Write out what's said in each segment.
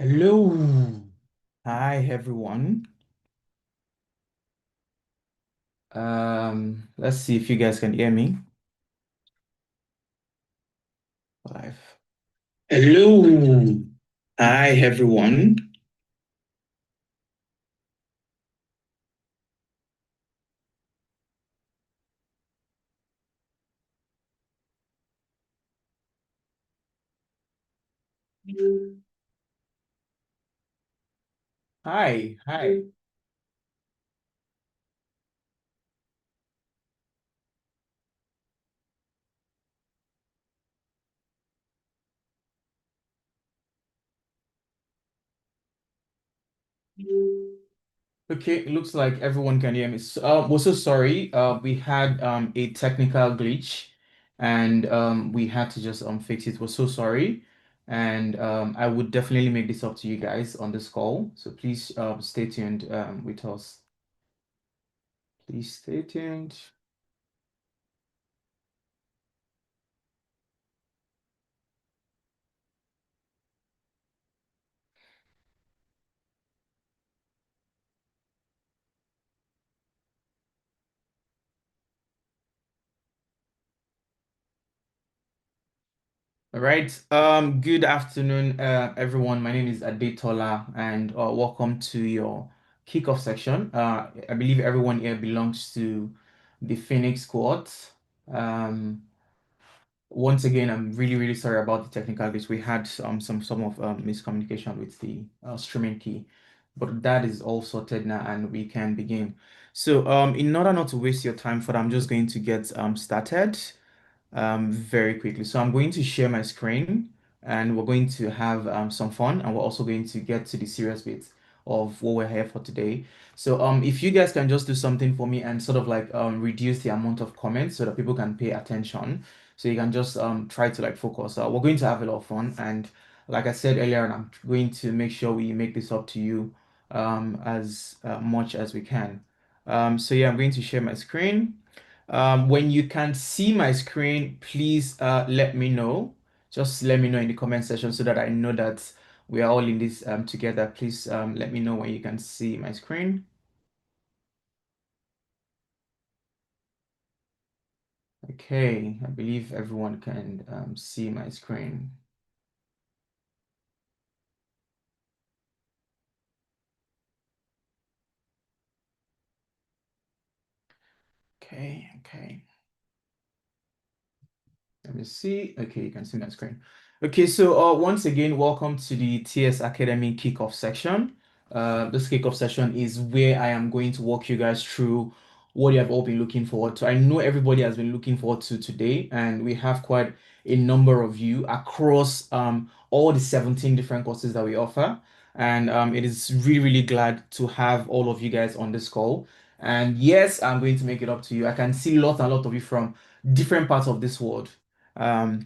Hello. Hi, everyone. Let's see if you guys can hear me live. Hello. Hi, everyone. Hi, hi. Okay, it looks like everyone can hear me. We're so sorry. We had a technical glitch, and we had to just fix it. We're so sorry, and I would definitely make this up to you guys on this call. So please stay tuned with us. Please stay tuned. All right. Good afternoon, everyone. My name is Adetola, and welcome to your kickoff section. I believe everyone here belongs to the Phoenix Cohort. Um, Once again, I'm really, really sorry about the technical glitch. We had some of miscommunication with the streaming key, but that is all sorted now, and we can begin. So, in order not to waste your time, for I'm just going to get started very quickly. So I'm going to share my screen and we're going to have some fun, and we're also going to get to the serious bits of what we're here for today. So if you guys can just do something for me and sort of like reduce the amount of comments so that people can pay attention. So you can just try to like focus. We're going to have a lot of fun, and like I said earlier, I'm going to make sure we make this up to you as much as we can. So yeah, I'm going to share my screen. When you can see my screen, please let me know. Just let me know in the comment section so that I know that we are all in this together. Please let me know when you can see my screen. Okay, I believe everyone can see my screen. Okay, okay. Let me see. Okay, you can see my screen. Okay, so once again, welcome to the TS Academy Kickoff Section. This kickoff session is where I am going to walk you guys through what you have all been looking forward to. I know everybody has been looking forward to today, and we have quite a number of you across all the 17 different courses that we offer. And it is really, really glad to have all of you guys on this call. And yes, I'm going to make it up to you. I can see lots and lots of you from different parts of this world. Um,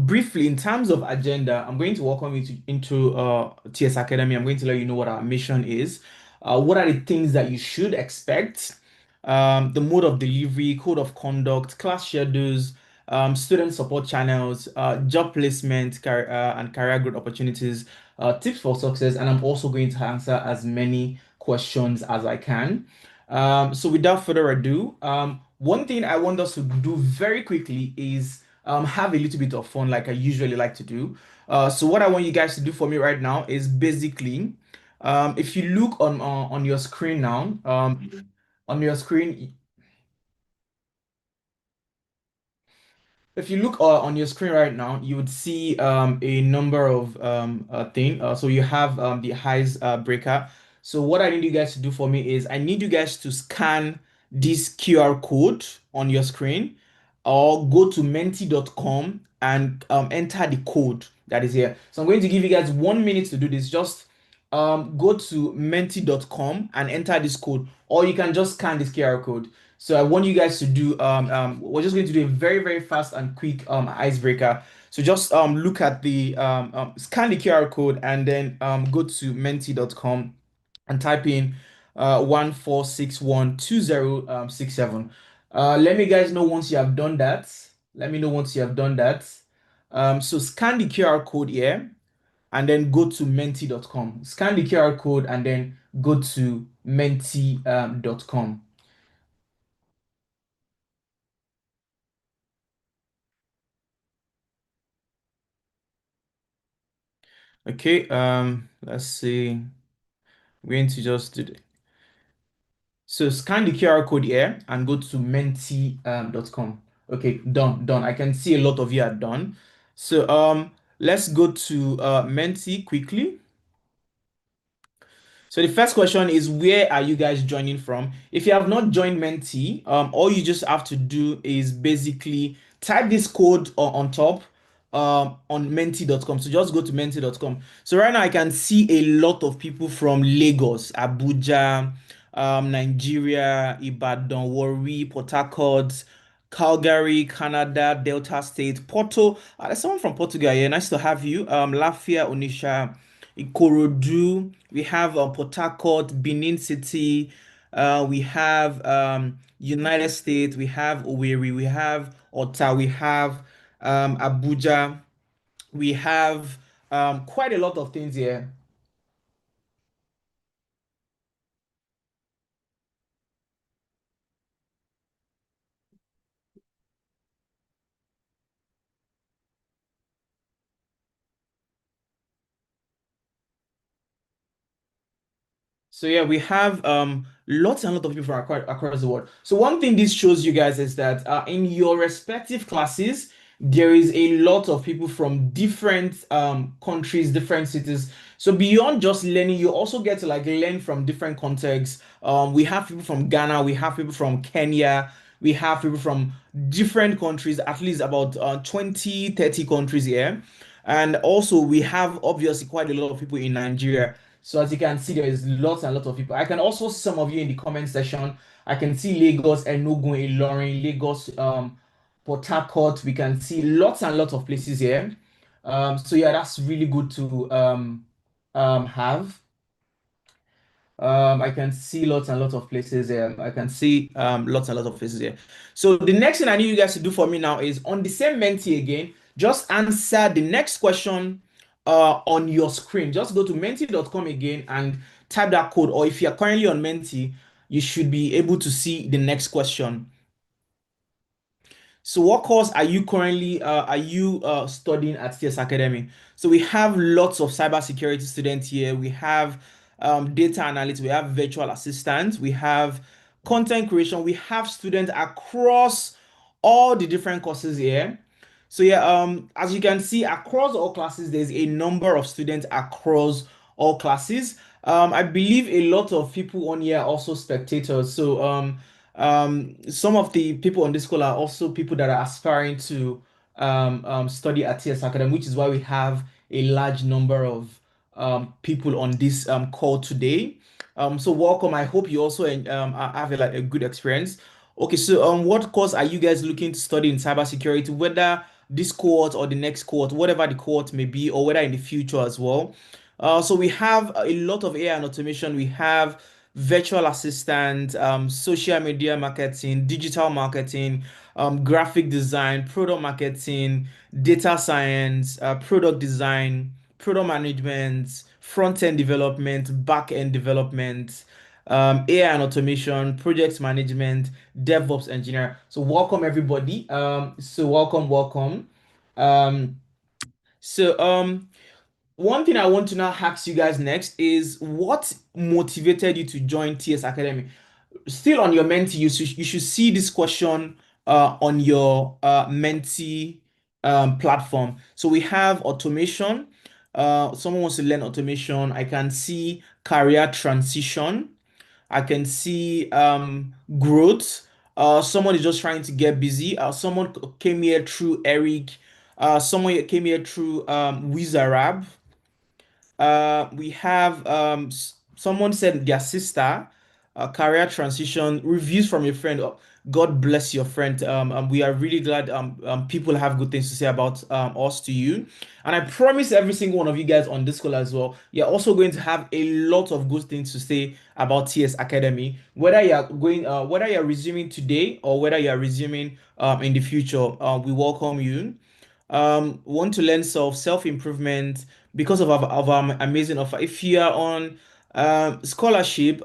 Briefly, in terms of agenda, I'm going to welcome you into TS Academy. I'm going to let you know what our mission is. What are the things that you should expect? The mode of delivery, code of conduct, class schedules, student support channels, job placement, and career growth opportunities, tips for success, and I'm also going to answer as many questions as I can. So without further ado, one thing I want us to do very quickly is have a little bit of fun, like I usually like to do. So what I want you guys to do for me right now is basically, if you look on your screen now, on your screen, if you look on your screen right now, you would see a number of thing. So you have the highs breaker. So what I need you guys to do for me is I need you guys to scan this QR code on your screen or go to menti.com and enter the code that is here. So I'm going to give you guys 1 minute to do this. Just go to menti.com and enter this code, or you can just scan this QR code. So I want you guys to do we're just going to do a very, very fast and quick icebreaker. So just look at the scan the QR code and then go to menti.com and type in 14612067. Let me guys know once you have done that. Let me know once you have done that. So scan the QR code here and then go to menti.com. Scan the QR code and then go to menti.com. Okay, let's see. We're going to just do the so scan the QR code here and go to menti.com. Okay, done. I can see a lot of you are done. So let's go to Menti quickly. So the first question is, where are you guys joining from? If you have not joined Menti, all you just have to do is basically type this code on top on menti.com. So just go to menti.com. So right now I can see a lot of people from Lagos, Abuja, Nigeria, Ibadan, Warri, Port Harcourt, Calgary, Canada, Delta State, Porto. There's someone from Portugal here. Nice to have you. Lafia, Onisha, Ikorodu. We have Port Harcourt, Benin City. We have United States. We have Owerri. We have Otta. We have Abuja. We have quite a lot of things here. So yeah, we have lots and lots of people from across the world. So one thing this shows you guys is that in your respective classes, there is a lot of people from different countries, different cities. So beyond just learning, you also get to like learn from different contexts. We have people from Ghana, we have people from Kenya, we have people from different countries, at least about 20, 30 countries here. And also we have obviously quite a lot of people in Nigeria. So as you can see, there is lots and lots of people. I can also see some of you in the comment section. I can see Lagos, Enugu, Ilorin, Lagos, Port Harcourt. We can see lots and lots of places here. So yeah, that's really good to have. I can see lots and lots of places here. I can see lots and lots of places here. So the next thing I need you guys to do for me now is on the same Menti again, just answer the next question on your screen. Just go to menti.com again and type that code. Or if you're currently on Menti, you should be able to see the next question. So what course are you studying at TS Academy? So we have lots of cybersecurity students here. We have data analytics, we have virtual assistants, we have content creation, we have students across all the different courses here. So yeah, as you can see, across all classes, there's a number of students across all classes. I believe a lot of people on here are also spectators. So some of the people on this call are also people that are aspiring to study at TS Academy, which is why we have a large number of people on this call today. So welcome. I hope you also have like a good experience. Okay, so what course are you guys looking to study in cybersecurity, whether this cohort or the next cohort, whatever the cohort may be, or whether in the future as well? So we have a lot of AI and automation. We have virtual assistant, social media marketing, digital marketing, graphic design, product marketing, data science, product design, product management, front-end development, back-end development, AI and automation, project management, DevOps engineer. So welcome everybody. So welcome. Um, so one thing I want to now ask you guys next is what motivated you to join TS Academy? Still on your Menti, you should see this question on your Menti platform. So we have automation. Someone wants to learn automation. I can see career transition. I can see growth. Someone is just trying to get busy. Someone came here through Eric. Someone came here through Wizarab. We have someone said their sister, career transition, reviews from your friend. God bless your friend. We are really glad people have good things to say about us to you. And I promise every single one of you guys on this call as well, you're also going to have a lot of good things to say about TS Academy, whether you're resuming today or whether you're resuming in the future. We welcome you. Want to learn self-improvement, because of our amazing offer. If you are on scholarship,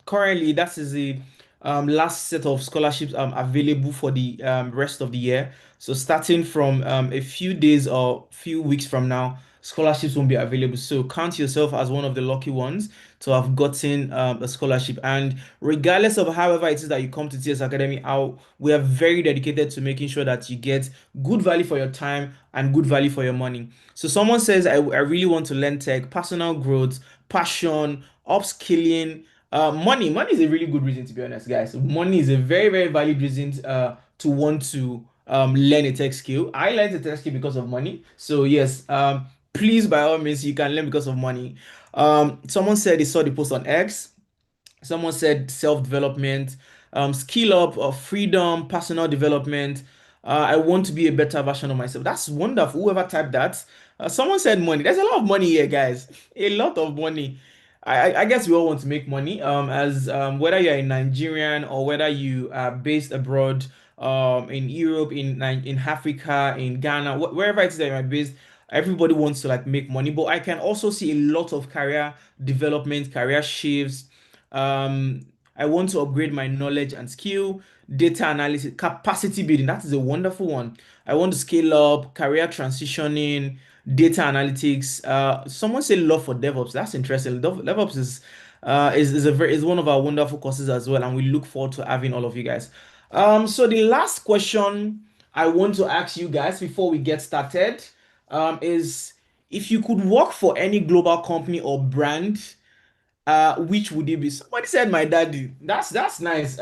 currently that is the last set of scholarships available for the rest of the year. So starting from a few days or few weeks from now, scholarships won't be available. So count yourself as one of the lucky ones to have gotten a scholarship. And regardless of however it is that you come to TS Academy, we are very dedicated to making sure that you get good value for your time and good value for your money. So someone says, I really want to learn tech, personal growth, passion, upskilling, money. Money is a really good reason, to be honest, guys. Money is a very, very valid reason to want to learn a tech skill. I learned a tech skill because of money. So yes, please, by all means, you can learn because of money. Someone said they saw the post on X. Someone said self-development, skill up, or freedom, personal development. I want to be a better version of myself. That's wonderful. Whoever typed that. Someone said money. There's a lot of money here, guys. A lot of money. I guess we all want to make money. As whether you're a Nigerian or whether you are based abroad, in Europe, in Africa, in Ghana, wherever it is that you're based, everybody wants to like make money. But I can also see a lot of career development, career shifts. um, I want to upgrade my knowledge and skill, data analysis, capacity building. That is a wonderful one. I want to scale up, career transitioning, data analytics. Someone said love for DevOps. That's interesting. DevOps is one of our wonderful courses as well, and we look forward to having all of you guys. So the last question I want to ask you guys before we get started, is if you could work for any global company or brand, which would it be? Somebody said my daddy. That's nice.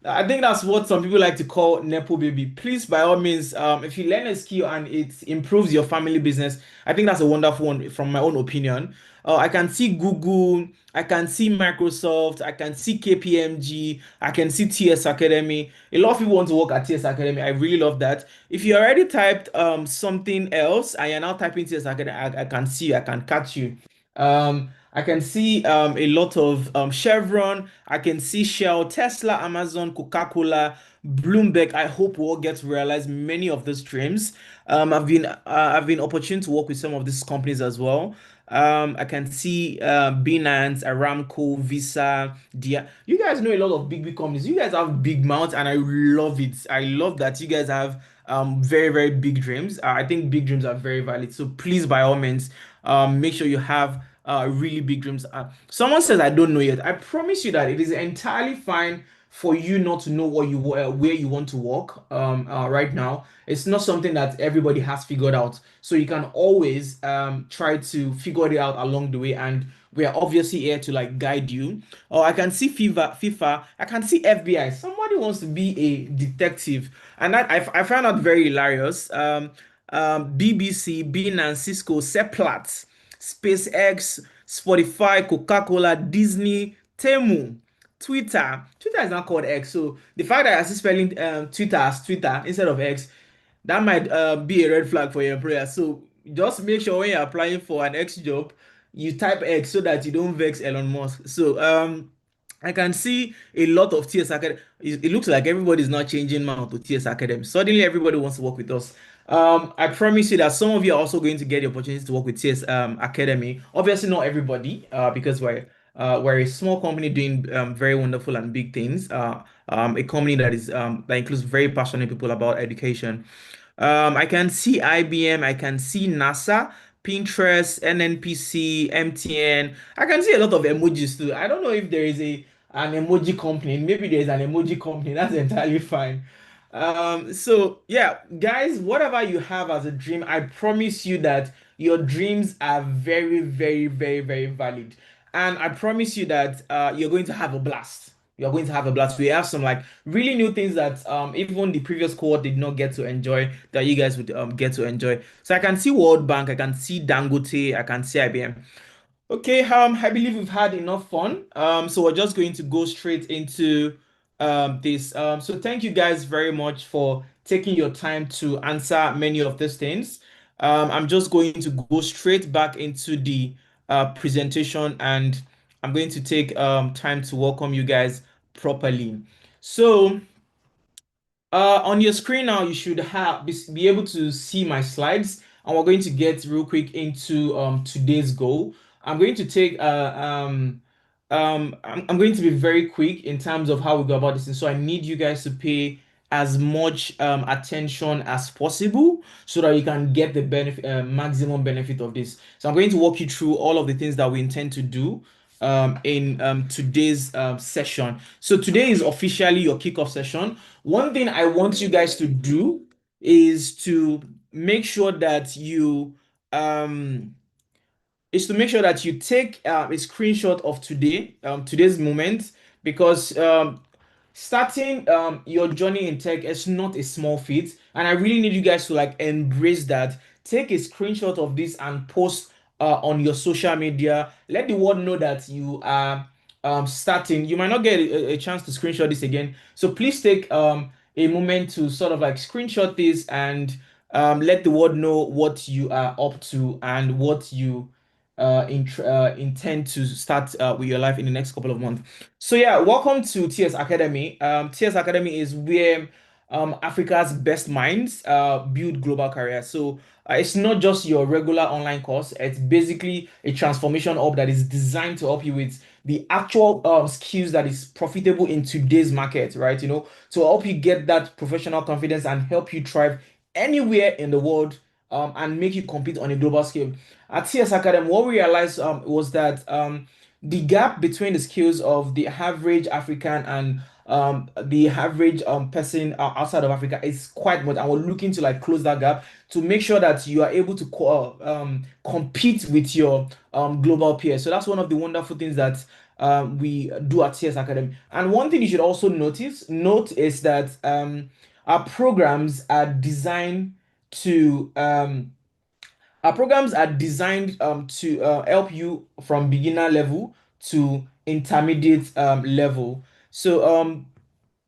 I think that's what some people like to call nepo baby. Please, by all means, if you learn a skill and it improves your family business, I think that's a wonderful one from my own opinion. I can see Google, I can see Microsoft, I can see KPMG, I can see TS Academy. A lot of people want to work at TS Academy. I really love that. If you already typed something else and you're now typing TS Academy, I can see you, I can catch you. I can see a lot of Chevron. I can see Shell, Tesla, Amazon, Coca-Cola, Bloomberg. I hope we all get to realize many of these dreams. I've been opportune to work with some of these companies as well. I can see Binance, Aramco, Visa, Dia. You guys know a lot of big companies. You guys have big mouths, and I love it. I love that you guys have very, very big dreams. I think big dreams are very valid. So please, by all means, make sure you have really big dreams. Someone says I don't know yet. I promise you that it is entirely fine for you not to know where you want to work right now. It's not something that everybody has figured out. So you can always try to figure it out along the way, and we are obviously here to like guide you. Or I can see FIFA, I can see FBI. Somebody wants to be a detective, and I found out very hilarious. BBC, Bean and Cisco, Seplat, SpaceX, Spotify, Coca-Cola, Disney, Temu, Twitter. Twitter is not called X. So the fact that I see spelling Twitter as Twitter instead of X, that might be a red flag for your employer. So just make sure when you're applying for an X job, you type X so that you don't vex Elon Musk. So I can see a lot of TS Academy. It looks like everybody's not changing mouth to TS Academy. Suddenly, everybody wants to work with us. I promise you that some of you are also going to get the opportunity to work with TS Academy. Obviously, not everybody, because we're a small company doing very wonderful and big things. A company that includes very passionate people about education. I can see IBM, I can see NASA, Pinterest, NNPC, MTN. I can see a lot of emojis too. I don't know if there is an emoji company. Maybe there's an emoji company. That's entirely fine. So yeah, guys, whatever you have as a dream, I promise you that your dreams are very, very, very, very valid. And I promise you that you're going to have a blast. You're going to have a blast. We have some like really new things that even the previous cohort did not get to enjoy that you guys would get to enjoy. So I can see World Bank, I can see Dangote, I can see IBM. Okay, I believe we've had enough fun. So we're just going to go straight into this. So thank you guys very much for taking your time to answer many of these things. I'm just going to go straight back into the presentation, and I'm going to take time to welcome you guys properly. So on your screen now, you should be able to see my slides. and we're going to get real quick into today's goal. I'm going to take I'm going to be very quick in terms of how we go about this, and so I need you guys to pay as much attention as possible so that you can get the benefit, maximum benefit of this. So I'm going to walk you through all of the things that we intend to do in today's session. So today is officially your kickoff session. One thing I want you guys to do is to make sure that um, you take a screenshot of today's moment, because starting your journey in tech is not a small feat, and I really need you guys to like embrace that. Take a screenshot of this and post on your social media. Let the world know that you are starting. You might not get a chance to screenshot this again, so please take a moment to sort of like screenshot this and let the world know what you are up to and what you intend to start with your life in the next couple of months. So yeah, welcome to TS Academy. TS Academy is where Africa's best minds build global careers. So it's not just your regular online course. It's basically a transformation hub that is designed to help you with the actual skills that is profitable in today's market, right? To help you get that professional confidence and help you thrive anywhere in the world, and make you compete on a global scale. At TS Academy, what we realized was that the gap between the skills of the average African and the average person outside of Africa is quite much, and we're looking to like close that gap to make sure that you are able to compete with your global peers. So that's one of the wonderful things that we do at TS Academy. And one thing you should also note is that our programs are designed to help you from beginner level to intermediate level. So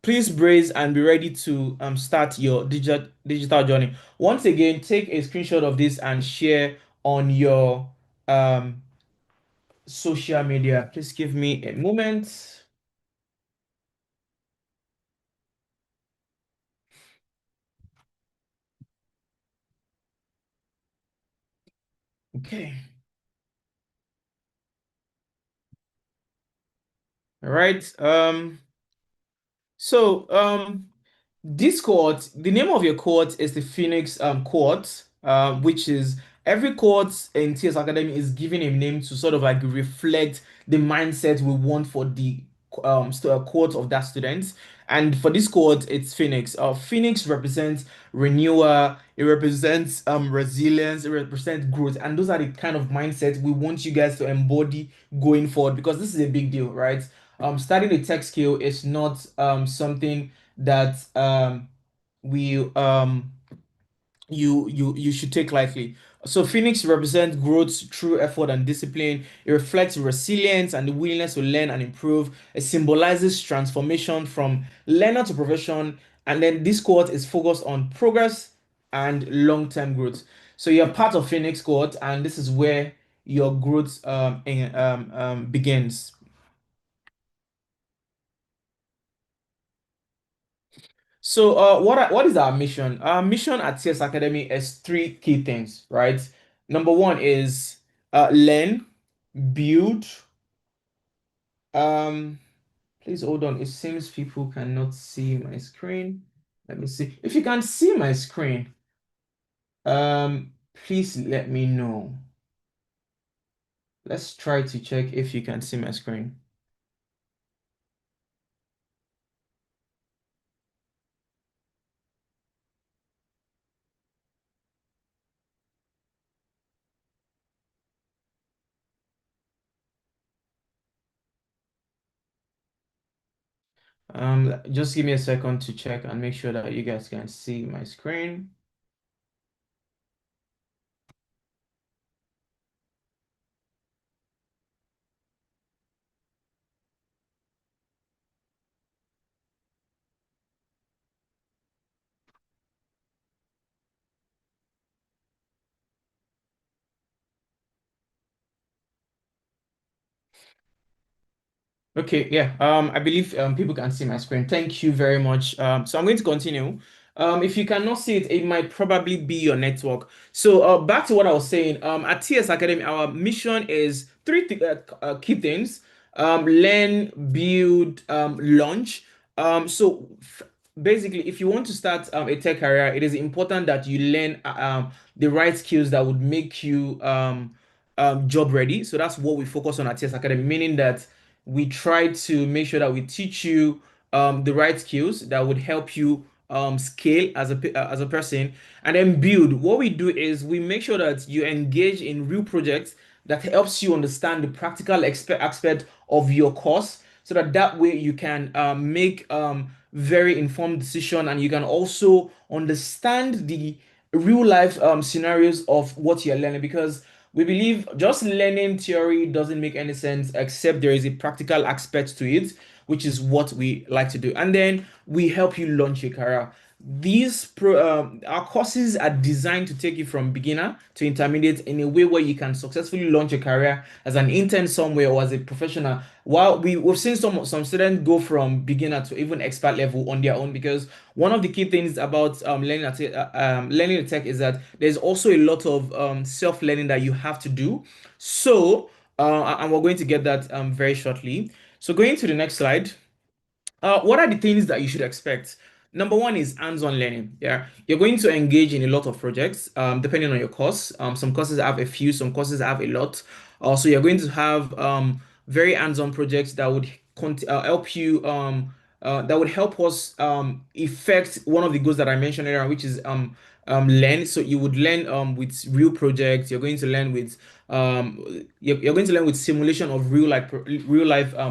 please brace and be ready to start your digital journey. Once again, take a screenshot of this and share on your um, social media. Please give me a moment. Okay. All right. So this cohort, the name of your cohort is the Phoenix cohort, which is every cohort in TS Academy is given a name to sort of like reflect the mindset we want for the cohort of that student. And for this cohort, it's Phoenix. Phoenix represents renewal, it represents resilience, it represents growth, and those are the kind of mindset we want you guys to embody going forward, because this is a big deal, right? Starting a tech skill is not something that we you should take lightly. So Phoenix represents growth through effort and discipline. It reflects resilience and the willingness to learn and improve. It symbolizes transformation from learner to profession. And then this cohort is focused on progress and long-term growth. So you're part of Phoenix cohort, and this is where your growth begins. So, what is our mission? Our mission at CS Academy is three key things, right? Number one is learn, build. Um, Please hold on. It seems people cannot see my screen. Let me see. If you can see my screen, please let me know. Let's try to check if you can see my screen. Just give me a second to check and make sure that you guys can see my screen. Okay, yeah. I believe people can see my screen. Thank you very much. So I'm going to continue. If you cannot see it, it might probably be your network. So back to what I was saying. At TS Academy, our mission is three key things: learn, build, launch. Basically, if you want to start a tech career, it is important that you learn the right skills that would make you job ready. So that's what we focus on at TS Academy, meaning that we try to make sure that we teach you the right skills that would help you scale as a person, and then build. What we do is we make sure that you engage in real projects that helps you understand the practical aspect of your course, so that way you can make very informed decision, and you can also understand the real life scenarios of what you're learning, because we believe just learning theory doesn't make any sense except there is a practical aspect to it, which is what we like to do. And then we help you launch a career. Our courses are designed to take you from beginner to intermediate in a way where you can successfully launch a career as an intern somewhere or as a professional. While we've seen some students go from beginner to even expert level on their own, because one of the key things about learning the tech is that there's also a lot of self-learning that you have to do. So, and we're going to get that very shortly. So going to the next slide. What are the things that you should expect? Number one is hands-on learning. Yeah, you're going to engage in a lot of projects, depending on your course. Some courses have a few, some courses have a lot. Also, you're going to have very hands-on projects that would help you, that would help us effect one of the goals that I mentioned earlier, which is learn. So you would learn with real projects. You're going to learn with you're going to learn with simulation of real life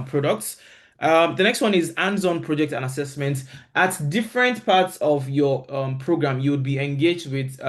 products. The next one is hands-on project and assessment. At different parts of your program, you would be engaged with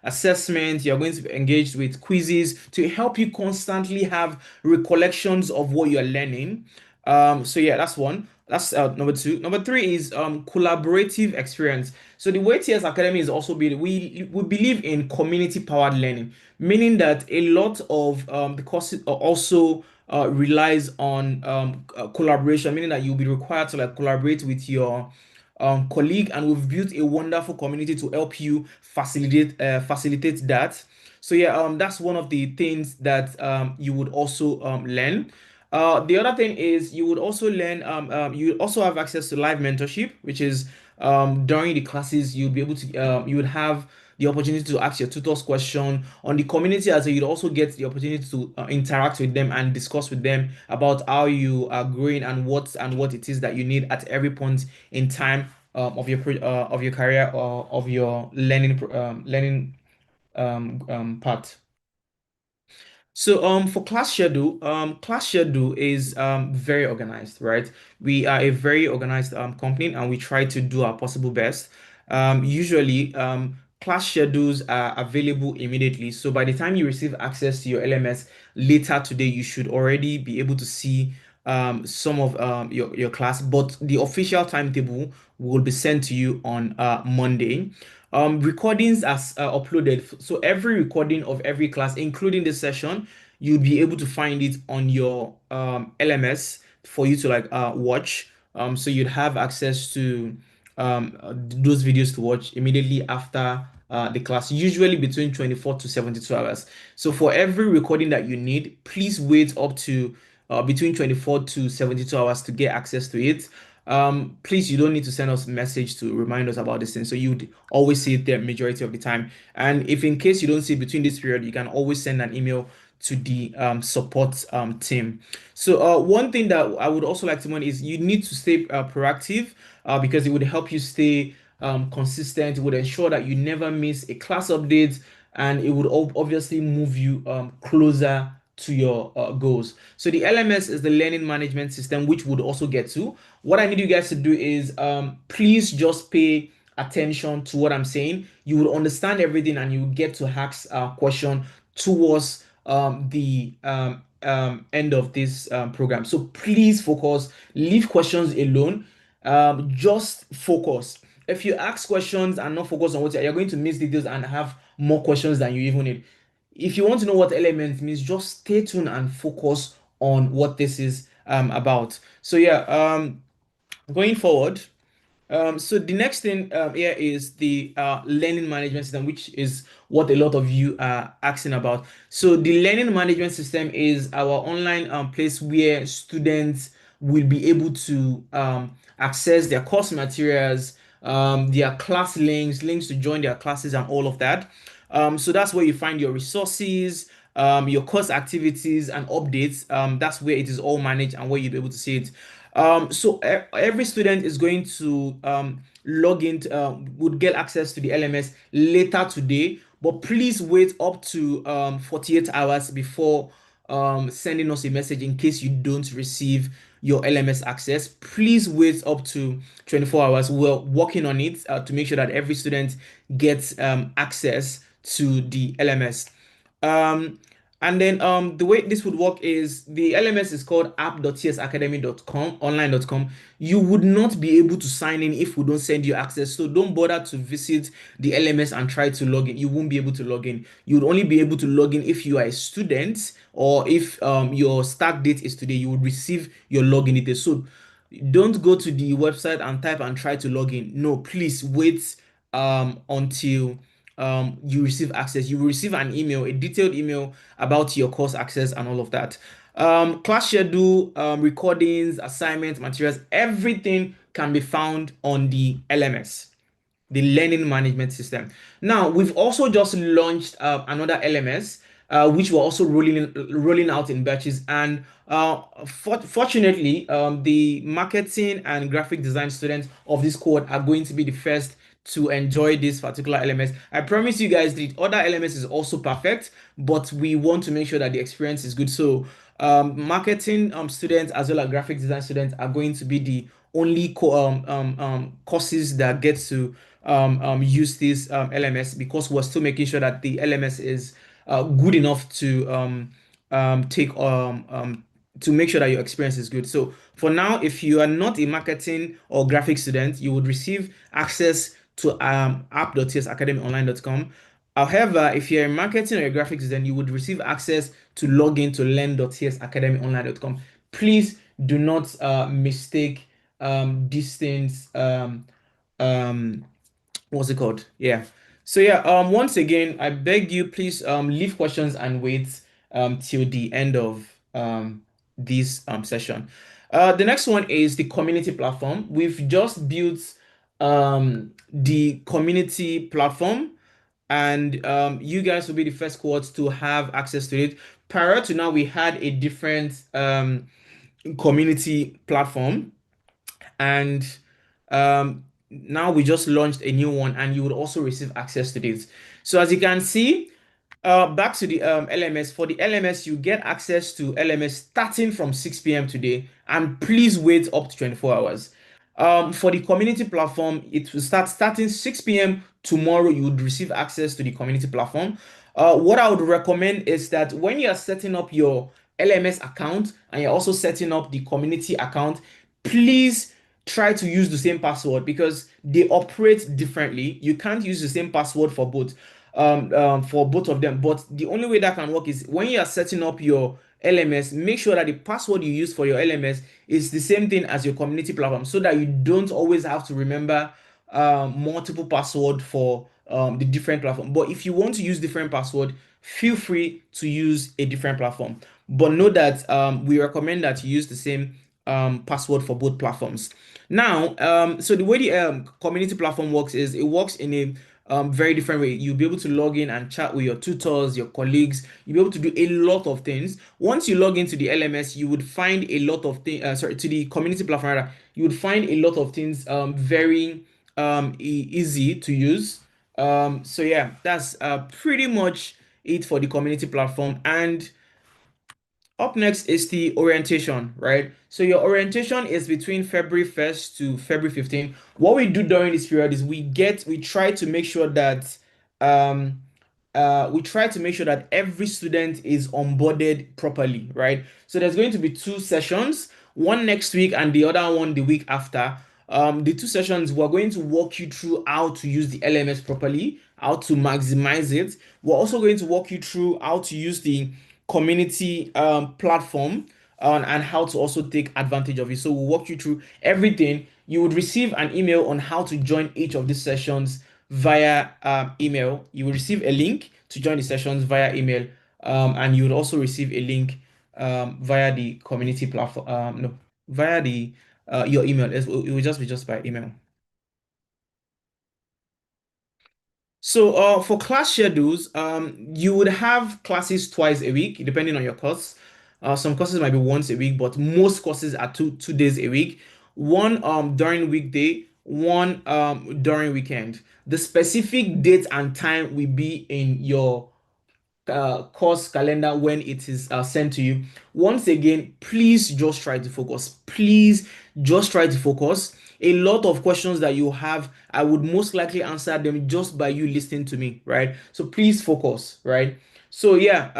assessment. You're going to be engaged with quizzes to help you constantly have recollections of what you're learning. So yeah, that's one. That's number two. Number three is collaborative experience. So the way TS Academy is also built, we believe in community-powered learning, meaning that a lot of the courses are also relies on collaboration, meaning that you'll be required to like collaborate with your colleague, and we've built a wonderful community to help you facilitate that. So yeah, that's one of the things that you would also learn. The other thing is you would also learn, you would also have access to live mentorship, which is during the classes you'll be able to, you would have the opportunity to ask your tutors question on the community, as you'd also get the opportunity to interact with them and discuss with them about how you are growing and what it is that you need at every point in time of your career or of your learning part. So for class schedule is very organized, right? We are a very organized company, and we try to do our possible best. Usually class schedules are available immediately. So by the time you receive access to your LMS later today, you should already be able to see some of your class, but the official timetable will be sent to you on Monday. Recordings are uploaded. So every recording of every class, including this session, you'll be able to find it on your LMS for you to like watch. So you'd have access to those videos to watch immediately after the class, usually between 24 to 72 hours. So for every recording that you need, please wait up to between 24 to 72 hours to get access to it. Please, you don't need to send us a message to remind us about this thing. So you'd always see it there majority of the time. And if in case you don't see it between this period, you can always send an email to the support team. So one thing that I would also like to mention is you need to stay proactive because it would help you stay consistent. It would ensure that you never miss a class update, and it would obviously move you closer to your goals. So the LMS is the learning management system, which would also get to. What I need you guys to do is please just pay attention to what I'm saying. You will understand everything, and you will get to ask a question towards the end of this program. So please focus, leave questions alone, just focus. If you ask questions and not focus on what you're going to miss details and have more questions than you even need. If you want to know what element means, just stay tuned and focus on what this is about. So yeah, going forward. So the next thing here is the learning management system, which is what a lot of you are asking about. So the learning management system is our online place where students will be able to access their course materials, their class links, links to join their classes, and all of that. So that's where you find your resources, your course activities and updates. That's where it is all managed and where you'll be able to see it. So every student is going to log in, would get access to the LMS later today, but please wait up to 48 hours before sending us a message in case you don't receive your LMS access. Please wait up to 24 hours. We're working on it to make sure that every student gets access to the LMS. Um, and then the way this would work is the LMS is called app.tsacademy.com, online.com. You would not be able to sign in if we don't send you access. So don't bother to visit the LMS and try to log in. You won't be able to log in. You would only be able to log in if you are a student or if your start date is today, you would receive your login details. So don't go to the website and type and try to log in. No, please wait until you receive access. You will receive an email, a detailed email about your course access and all of that. Class schedule, recordings, assignments, materials, everything can be found on the LMS, the learning management system. Now, we've also just launched another LMS, which we're also rolling out in batches. And fortunately, the marketing and graphic design students of this cohort are going to be the first to enjoy this particular LMS. I promise you guys the other LMS is also perfect, but we want to make sure that the experience is good. So marketing students as well as graphic design students are going to be the only courses that get to use this LMS, because we're still making sure that the LMS is good enough take to make sure that your experience is good. So for now, if you are not a marketing or graphic student, you would receive access to app.tsacademyonline.com. However, if you're a marketing or a graphic student, you would receive access to log in to learn.tsacademyonline.com. Please do not mistake these things. Um, what's it called? Yeah. So yeah, once again, I beg you, please leave questions and wait till the end of this session. The next one is the community platform. We've just built the community platform, and you guys will be the first cohort to have access to it. Prior to now, we had a different community platform, and now we just launched a new one, and you would also receive access to this. So as you can see, back to the LMS. For the LMS, you get access to LMS starting from 6 p.m. today, and please wait up to 24 hours. For the community platform, it will start starting 6 p.m. tomorrow. You would receive access to the community platform. What I would recommend is that when you are setting up your LMS account and you're also setting up the community account, please try to use the same password because they operate differently. You can't use the same password for both of them. But the only way that can work is when you are setting up your LMS, make sure that the password you use for your LMS is the same thing as your community platform, so that you don't always have to remember multiple password for the different platform. But if you want to use different password, feel free to use a different platform. But know that we recommend that you use the same password for both platforms. Now, so the way the community platform works is it works in a very different way. You'll be able to log in and chat with your tutors, your colleagues. You'll be able to do a lot of things. Once you log into the LMS, you would find a lot of things, sorry, to the community platform, rather, you would find a lot of things very easy to use. So yeah, that's pretty much it for the community platform. And up next is the orientation, right? So your orientation is between February 1st to February 15th. What we do during this period is we try to make sure that um every student is onboarded properly, right? So there's going to be two sessions, one next week and the other one the week after. The two sessions, we're going to walk you through how to use the LMS properly, how to maximize it. We're also going to walk you through how to use the community platform, and how to also take advantage of it. So we'll walk you through everything. You would receive an email on how to join each of these sessions via email. You will receive a link to join the sessions via email, and you would also receive a link via the community platform. No, via the your email. It will just be just by email. So, for class schedules, you would have classes twice a week, depending on your course. Some courses might be once a week, but most courses are two days a week. One during weekday, one during weekend. The specific date and time will be in your course calendar when it is sent to you. Once again, please just try to focus. Please just try to focus. A lot of questions that you have, I would most likely answer them just by you listening to me, right? So please focus, right? So yeah,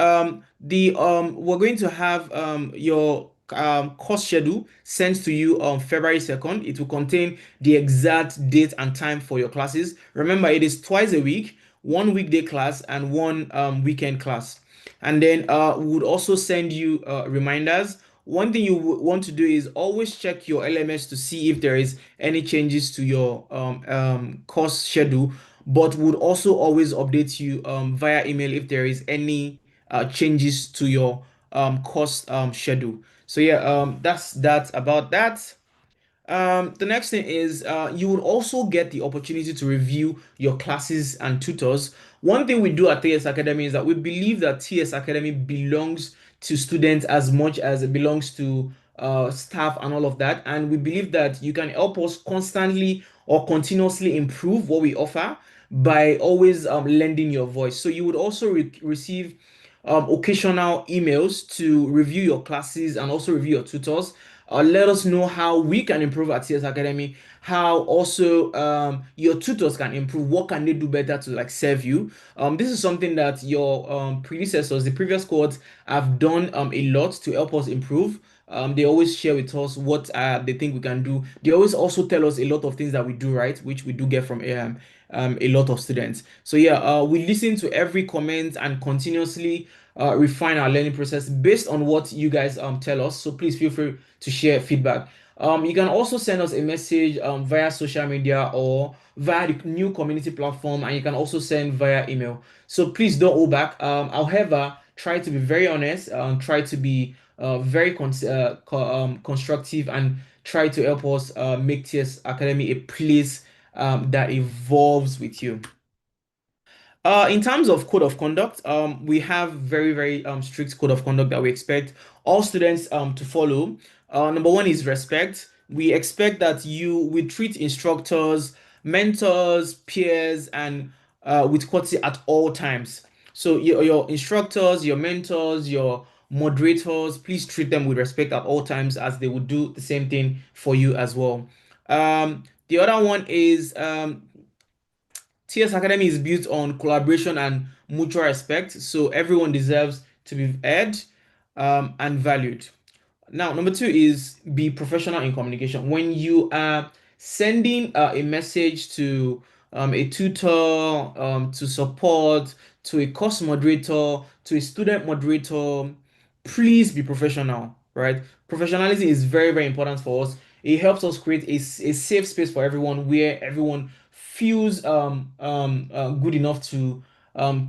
the we're going to have your course schedule sent to you on February 2nd. It will contain the exact date and time for your classes. Remember, it is twice a week, one weekday class and one weekend class. And then we would also send you reminders. One thing you want to do is always check your LMS to see if there is any changes to your course schedule, but would also always update you via email if there is any changes to your course schedule. So yeah, that's that about that. The next thing is you will also get the opportunity to review your classes and tutors. One thing we do at TS Academy is that we believe that TS Academy belongs to students as much as it belongs to staff and all of that. And we believe that you can help us constantly or continuously improve what we offer by always lending your voice. So you would also receive occasional emails to review your classes and also review your tutors. Let us know how we can improve at CS Academy, how also your tutors can improve. What can they do better to like serve you? This is something that your predecessors, the previous cohorts, have done a lot to help us improve. They always share with us what they think we can do. They always also tell us a lot of things that we do right, which we do get from a lot of students. So yeah, we listen to every comment and continuously refine our learning process based on what you guys tell us. So please feel free to share feedback. You can also send us a message via social media or via the new community platform, and you can also send via email. So please don't hold back. However, try to be very honest, try to be very constructive, and try to help us make TS Academy a place that evolves with you. In terms of code of conduct, we have very strict code of conduct that we expect all students to follow. Number one is respect. We expect that you will treat instructors, mentors, peers, and with courtesy at all times. So your instructors, your mentors, your moderators, please treat them with respect at all times as they would do the same thing for you as well. The other one is TS Academy is built on collaboration and mutual respect, so everyone deserves to be heard and valued. Now, number two is be professional in communication. When you are sending a message to a tutor, to support, to a course moderator, to a student moderator, please be professional, right? Professionalism is very important for us. It helps us create a safe space for everyone where everyone feels good enough to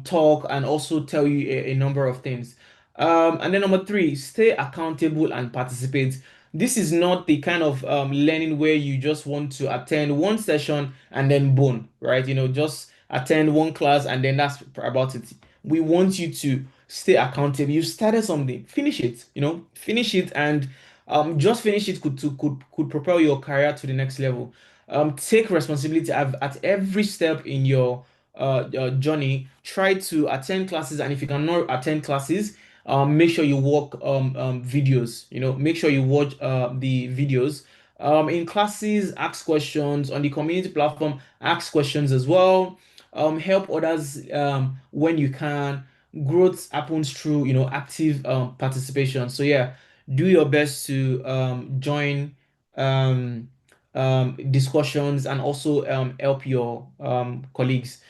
talk and also tell you a number of things. And then number three, stay accountable and participate. This is not the kind of learning where you just want to attend one session and then boom, right? You know, just attend one class and then that's about it. We want you to stay accountable. You started something, finish it, finish it, and just finish it could propel your career to the next level. Take responsibility at every step in your journey. Try to attend classes, and if you cannot attend classes, make sure you watch videos. Make sure you watch the videos. In classes, ask questions on the community platform. Ask questions as well. Help others when you can. Growth happens through active participation. So yeah, do your best to join discussions and also help your colleagues.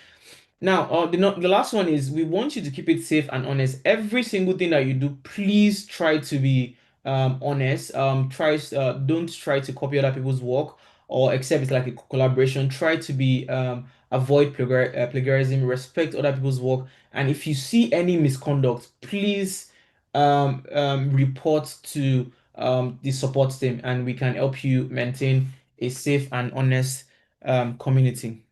Now, the last one is we want you to keep it safe and honest. Every single thing that you do, please try to be honest. Don't try to copy other people's work, or except it's like a collaboration. Try to be avoid plagiarism, respect other people's work, and if you see any misconduct, please report to the support team, and we can help you maintain a safe and honest community.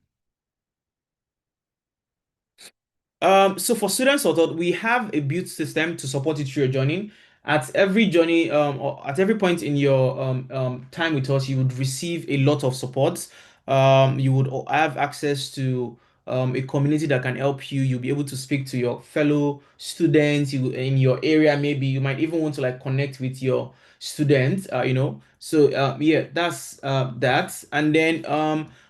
So for students authored, we have a built system to support you through your journey. At every journey, or at every point in your time with us, you would receive a lot of support. You would have access to a community that can help you. You'll be able to speak to your fellow students in your area. Maybe you might even want to like connect with your students. So yeah, that's that. And then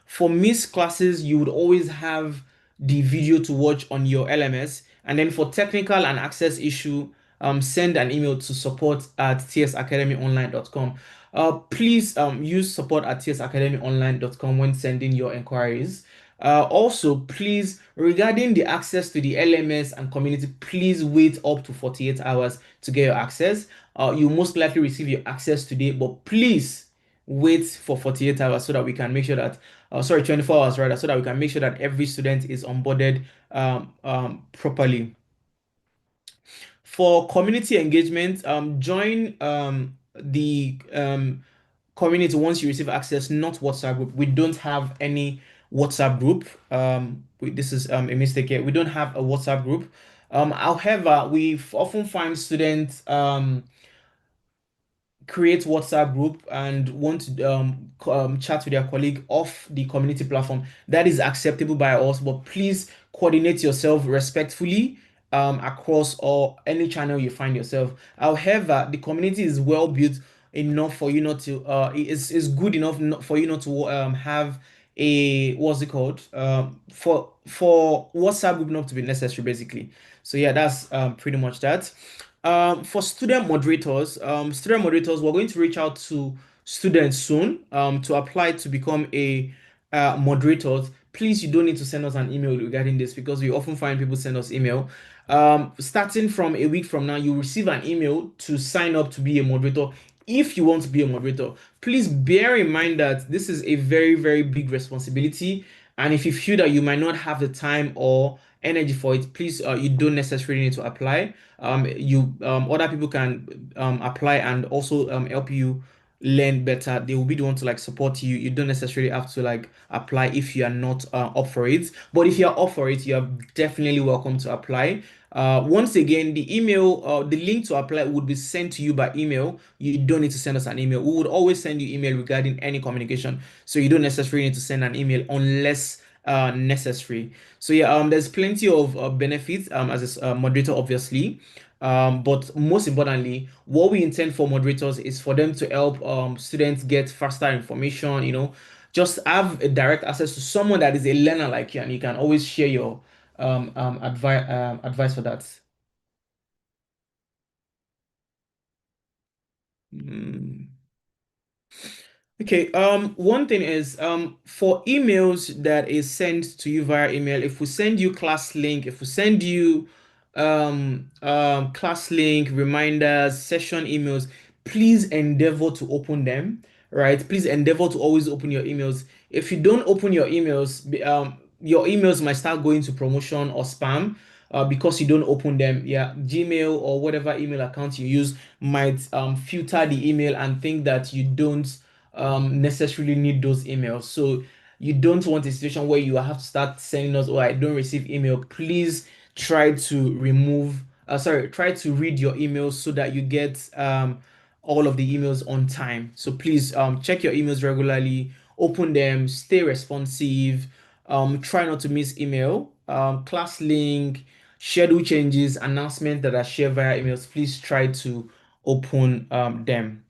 for missed classes, you would always have the video to watch on your LMS. And then for technical and access issue, send an email to support@tsacademyonline.com. Please use support@tsacademyonline.com when sending your inquiries. Also, please, regarding the access to the LMS and community, please wait up to 48 hours to get your access. You most likely receive your access today, but please wait for 48 hours so that we can make sure that, sorry, 24 hours rather, so that we can make sure that every student is onboarded properly. For community engagement, join the community once you receive access, not WhatsApp group. We don't have any WhatsApp group. This is a mistake here. We don't have a WhatsApp group. However, we often find students create WhatsApp group and want to chat with their colleague off the community platform. That is acceptable by us, but please coordinate yourself respectfully across or any channel you find yourself. However, the community is well built enough for you not to it's good enough for you not to have a what's it called for WhatsApp group not to be necessary basically. So yeah, that's pretty much that. For student moderators, we're going to reach out to students soon to apply to become a moderator. Please, you don't need to send us an email regarding this because we often find people send us email. Starting from a week from now, you receive an email to sign up to be a moderator. If you want to be a moderator, please bear in mind that this is a very, very big responsibility. And if you feel that you might not have the time or energy for it, please, you don't necessarily need to apply. You Other people can apply and also help you learn better. They will be the one to like support you. You don't necessarily have to like apply if you are not up for it. But if you are up for it, you are definitely welcome to apply. Once again, the link to apply would be sent to you by email. You don't need to send us an email. We would always send you email regarding any communication. So you don't necessarily need to send an email unless necessary. So yeah, there's plenty of benefits as a moderator, obviously. But most importantly, what we intend for moderators is for them to help students get faster information, just have a direct access to someone that is a learner like you, and you can always share your advice for that. Mm. Okay, one thing is, for emails that is sent to you via email, if we send you class link, if we send you class link, reminders, session emails, please endeavor to open them, right? Please endeavor to always open your emails. If you don't open your emails might start going to promotion or spam, because you don't open them. Yeah, Gmail or whatever email account you use might filter the email and think that you don't necessarily need those emails. So you don't want a situation where you have to start sending us, oh, I don't receive email. Please try to read your emails so that you get all of the emails on time. So please check your emails regularly, open them, stay responsive, try not to miss email, class link, schedule changes, announcements that are shared via emails. Please try to open them.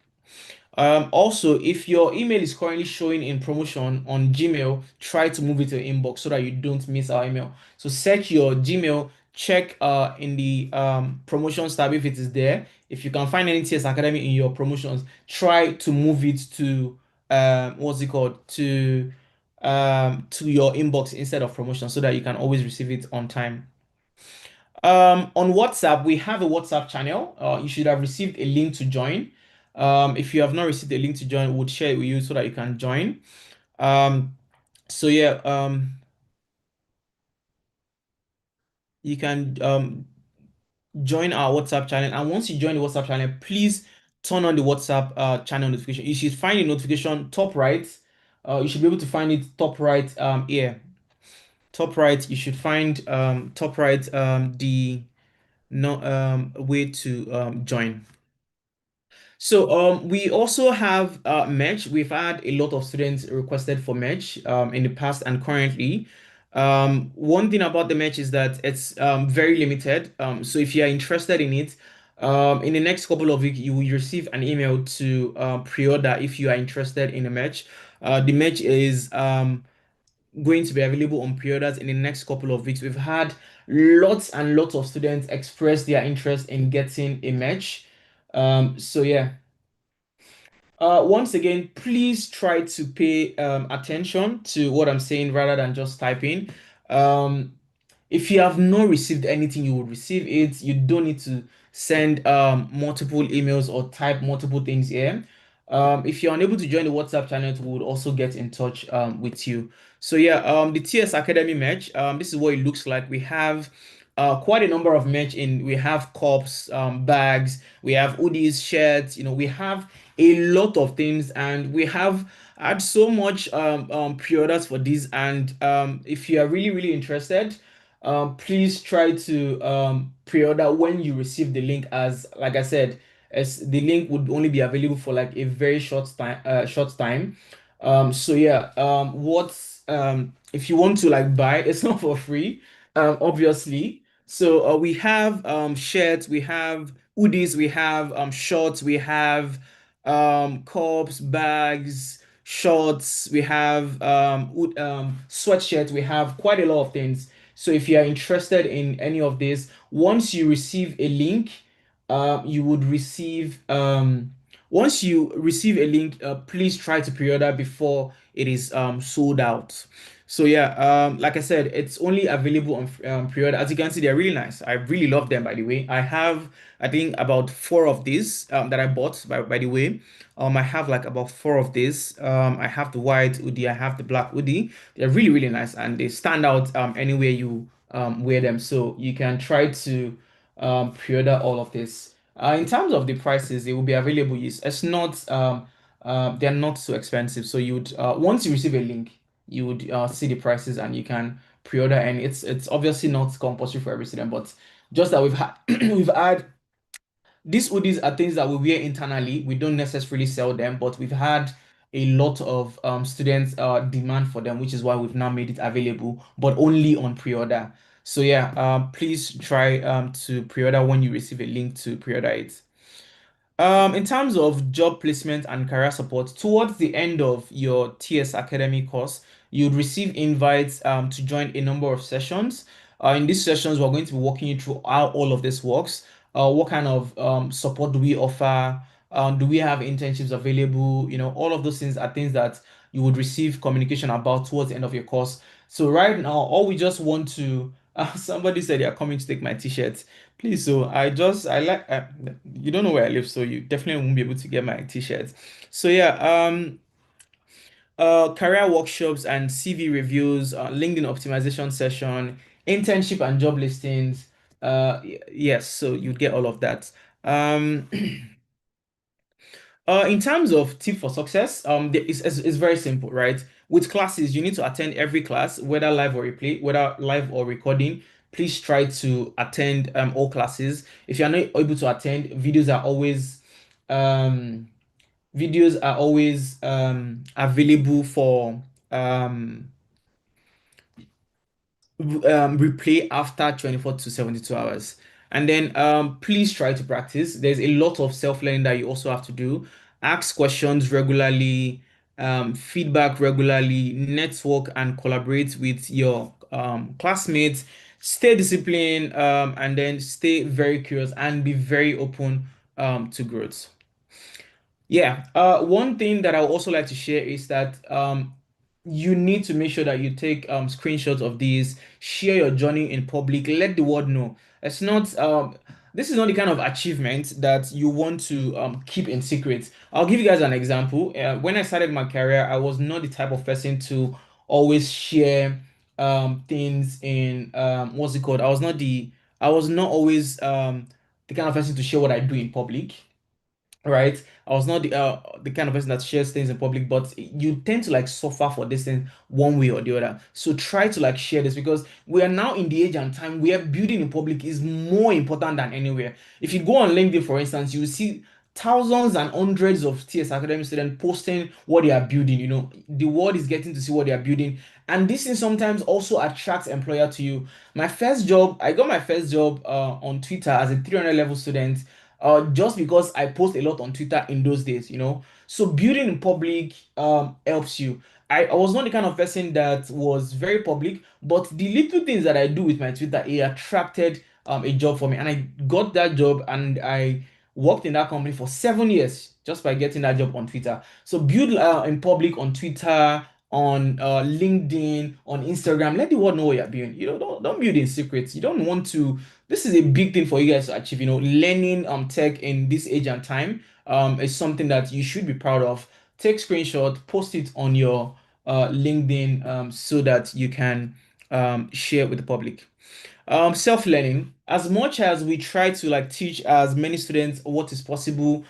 Also, if your email is currently showing in promotion on Gmail, try to move it to inbox so that you don't miss our email. So search your Gmail, check in the promotions tab if it is there. If you can find any TS Academy in your promotions, try to move it to what's it called to your inbox instead of promotion so that you can always receive it on time. On WhatsApp, we have a WhatsApp channel. You should have received a link to join. If you have not received a link to join, we'll share it with you so that you can join. Um, so yeah, you can join our WhatsApp channel. And once you join the WhatsApp channel, please turn on the WhatsApp channel notification. You should find the notification top right. You should be able to find it top right here. Top right, you should find top right the no way to join. So we also have merch. We've had a lot of students requested for merch in the past and currently. One thing about the merch is that it's very limited. So if you are interested in it, in the next couple of weeks, you will receive an email to pre-order if you are interested in the merch. The merch is going to be available on pre-orders in the next couple of weeks. We've had lots and lots of students express their interest in getting a merch. So yeah. Once again, please try to pay attention to what I'm saying rather than just typing. Um, if you have not received anything, you will receive it. You don't need to send multiple emails or type multiple things here. If you're unable to join the WhatsApp channel, we would also get in touch with you. So yeah, the TS Academy merch, this is what it looks like. We have quite a number of merch in. We have cups, bags, we have hoodies, shirts. We have a lot of things, and we have had so much pre-orders for these. And if you are really, really interested, please try to pre-order when you receive the link. As like I said, as the link would only be available for like a very short time. So yeah, what's if you want to like buy, it's not for free, obviously. So we have shirts, we have hoodies, we have shorts, we have cups, bags, shorts, we have sweatshirts, we have quite a lot of things. So if you are interested in any of this, once you receive a link, you would receive once you receive a link, please try to pre-order before it is sold out. So yeah, like I said, it's only available on pre-order. As you can see, they're really nice. I really love them, by the way. I have, I think, about four of these that I bought, by the way. I have like about four of these. I have the white hoodie, I have the black hoodie. They're really, really nice, and they stand out anywhere you wear them. So you can try to pre-order all of this. In terms of the prices, they will be available. It's not they're not so expensive. So you'd once you receive a link, you would see the prices and you can pre-order. And it's obviously not compulsory for every student, but just that we've had we've had these hoodies are things that we wear internally. We don't necessarily sell them, but we've had a lot of students demand for them, which is why we've now made it available, but only on pre-order. So yeah, please try to pre-order when you receive a link to pre-order it. In terms of job placement and career support, towards the end of your TS Academy course, you'd receive invites to join a number of sessions. In these sessions, we're going to be walking you through how all of this works. What kind of support do we offer? Do we have internships available? All of those things are things that you would receive communication about towards the end of your course. So right now, all we just want to, somebody said they are coming to take my t-shirt. Please, so I like you don't know where I live, so you definitely won't be able to get my t-shirts. So yeah, career workshops and CV reviews, LinkedIn optimization session, internship and job listings. Yes, so you'd get all of that. Um, in terms of tip for success, it's very simple, right? With classes, you need to attend every class, whether live or replay, whether live or recording. Please try to attend all classes. If you're not able to attend, um, videos are always available for um, replay after 24 to 72 hours. And then please try to practice. There's a lot of self-learning that you also have to do. Ask questions regularly, feedback regularly, network and collaborate with your classmates. Stay disciplined, and then stay very curious and be very open to growth. Yeah, one thing that I would also like to share is that you need to make sure that you take screenshots of these, share your journey in public, let the world know. It's not this is not the kind of achievement that you want to keep in secret. I'll give you guys an example. When I started my career, I was not the type of person to always share things in what's it called? I was not always the kind of person to share what I do in public, right? I was not the kind of person that shares things in public, but you tend to like suffer for this thing one way or the other. So try to like share this because we are now in the age and time where building in public is more important than anywhere. If you go on LinkedIn, for instance, you will see thousands and hundreds of TS Academy students posting what they are building. You know, the world is getting to see what they are building. And this thing sometimes also attracts employer to you. I got my first job on Twitter as a 300 level student just because I post a lot on Twitter in those days, you know. So building in public helps you. I was not the kind of person that was very public, but the little things that I do with my Twitter, it attracted a job for me. And I got that job and I worked in that company for 7 years just by getting that job on Twitter. So build in public on Twitter, on LinkedIn, on Instagram. Let the world know what you're doing. You know, don't build in secrets. You don't want to. This is a big thing for you guys to achieve. You know, learning tech in this age and time is something that you should be proud of. Take screenshot, post it on your LinkedIn so that you can share with the public. Self-learning, as much as we try to like teach as many students what is possible,